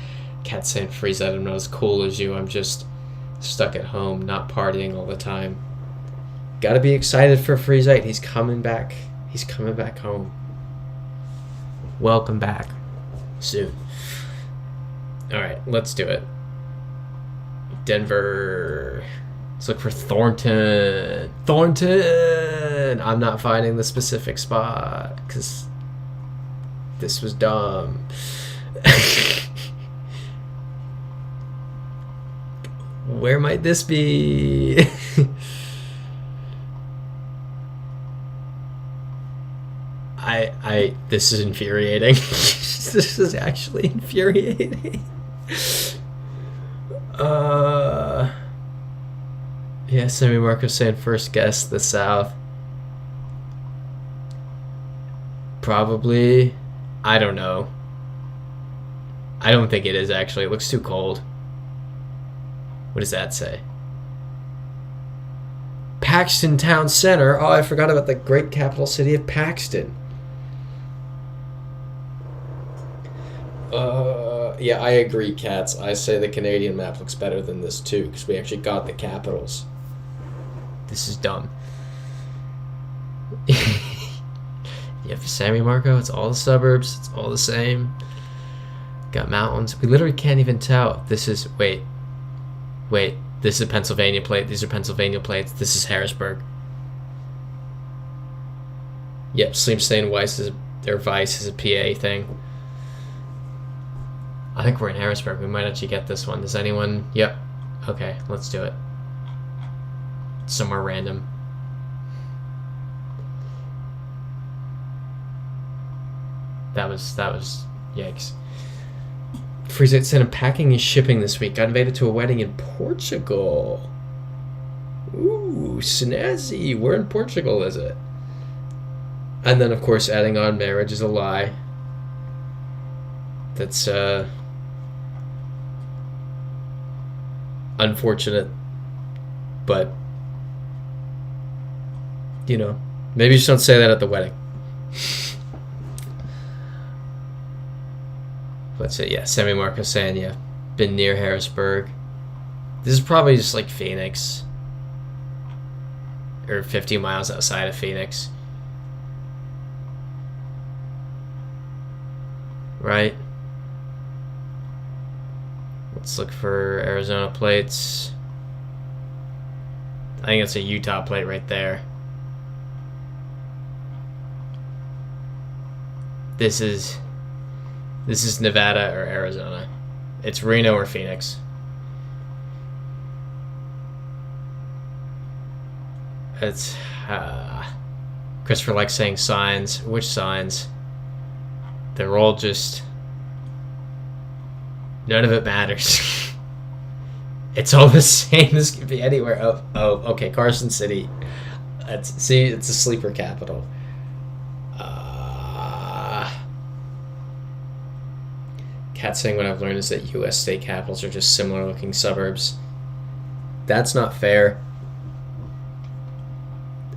saying, Freeze, I'm not as cool as you. I'm just stuck at home, not partying all the time. Gotta be excited for Freezite. He's coming back. He's coming back home. Welcome back. Soon. Alright, let's do it. Denver. Let's look for Thornton. Thornton! I'm not finding the specific spot because this was dumb. Where might this be? This is infuriating. This is actually infuriating. Yeah, Sammy Marco saying first guess the South. Probably. I don't know. I don't think it is actually. It looks too cold. What does that say? Paxton Town Center. Oh, I forgot about the great capital city of Paxton. Yeah, I agree, Cats. I say the Canadian map looks better than this too, because we actually got the capitals. This is dumb. Yeah, for Sammy Marco, it's all the suburbs. It's all the same. Got mountains. We literally can't even tell. This is... Wait. This is a Pennsylvania plate. These are Pennsylvania plates. This is Harrisburg. Yep, Sleep saying Vice is a PA thing. I think we're in Harrisburg. We might actually get this one. Does anyone... Yep. Okay, let's do it. Somewhere random. That was yikes. Freeze said, I'm packing and shipping this week. Got invited to a wedding in Portugal. Ooh, snazzy. Where in Portugal is it? And then, of course, adding on marriage is a lie. That's, unfortunate. But, you know, maybe just don't say that at the wedding. Let's say, yeah, Sammy Marco saying, yeah, been near Harrisburg. This is probably just like Phoenix. Or 50 miles outside of Phoenix. Right? Let's look for Arizona plates. I think it's a Utah plate right there. This is Nevada or Arizona. It's Reno or Phoenix. It's Christopher likes saying signs. Which signs? They're all just... None of it matters. It's all the same. This could be anywhere. Oh, okay. Carson City. See, it's a sleeper capital. Cat saying what I've learned is that U.S. state capitals are just similar looking suburbs. That's not fair.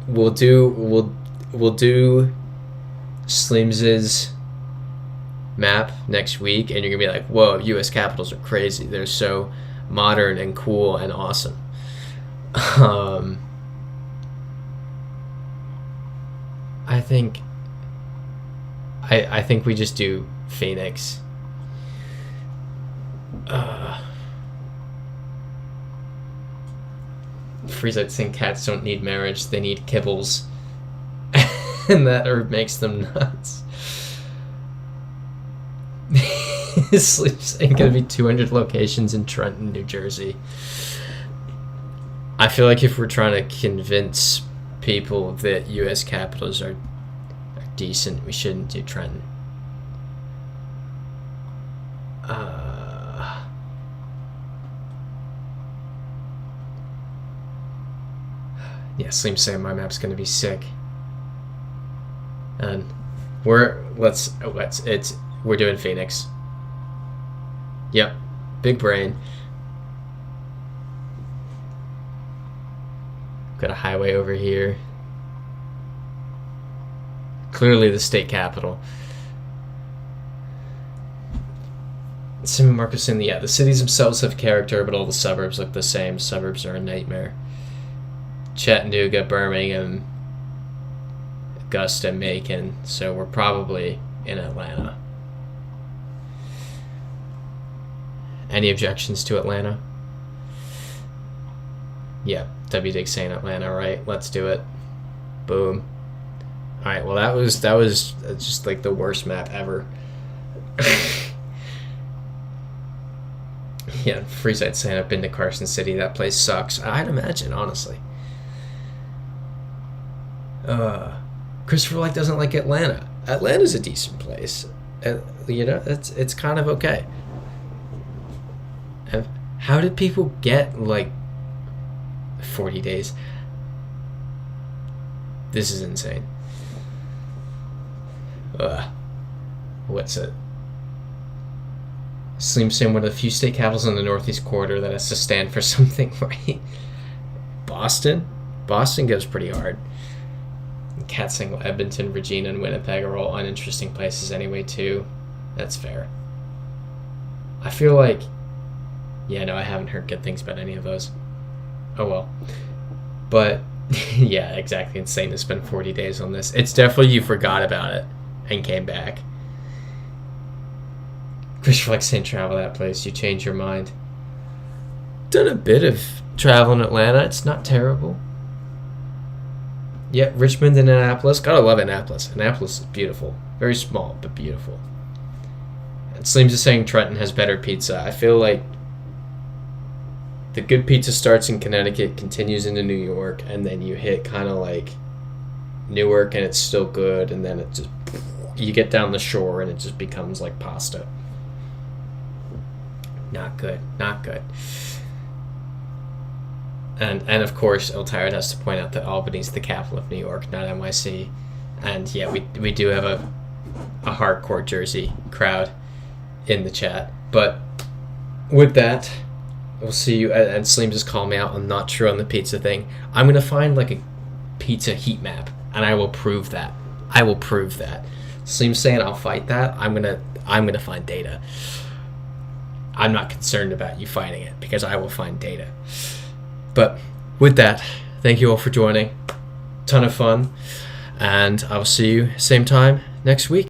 We'll do Slims's map next week, and you're gonna be like, whoa, U.S. capitals are crazy. They're so modern and cool and awesome. I think we just do Phoenix. Freeze saying cats don't need marriage, they need kibbles. And that makes them nuts. Sleep's ain't gonna be 200 locations in Trenton, New Jersey. I feel like if we're trying to convince people that U.S. capitals are decent, we shouldn't do Trenton. Yeah, Slim saying my map's gonna be sick. And We're doing Phoenix. Yep. Big brain. Got a highway over here. Clearly the state capital. Simon Marcuson, yeah, the cities themselves have character, but all the suburbs look the same. Suburbs are a nightmare. Chattanooga, Birmingham, Augusta, Macon. So we're probably in Atlanta. Any objections to Atlanta? Yeah, W. Dick saying Atlanta, right? Let's do it. Boom. All right. Well, that was just like the worst map ever. Yeah, Freeside saying I've been to Carson City. That place sucks. I'd imagine, honestly. Christopher like doesn't like Atlanta. Atlanta's a decent place. You know, it's kind of okay. How did people get like 40 days? This is insane. What's it? Slim Sim, one of the few state capitals in the Northeast Corridor that has to stand for something, right? Boston goes pretty hard. Cat Single, Edmonton, Regina, and Winnipeg are all uninteresting places anyway, too. That's fair. I feel like... Yeah, no, I haven't heard good things about any of those. Oh, well. But, yeah, exactly. Insane to spend 40 days on this. It's definitely you forgot about it and came back. Christopher likes saying travel that place. You change your mind. Done a bit of travel in Atlanta. It's not terrible. Yeah, Richmond and Annapolis. Gotta love Annapolis. Annapolis is beautiful. Very small, but beautiful. And Slims is saying Trenton has better pizza. I feel like the good pizza starts in Connecticut, continues into New York, and then you hit kind of like Newark and it's still good, and then it just... You get down the shore and it just becomes like pasta. Not good. Not good. And of course, El Tired has to point out that Albany's the capital of New York, not NYC. And yeah, we do have a hardcore Jersey crowd in the chat. But with that, we'll see you. And Slim just called me out. I'm not sure on the pizza thing. I'm gonna find like a pizza heat map, and I will prove that. I will prove that. Slim's saying I'll fight that. I'm gonna find data. I'm not concerned about you fighting it because I will find data. But with that, thank you all for joining. Ton of fun. And I will see you same time next week.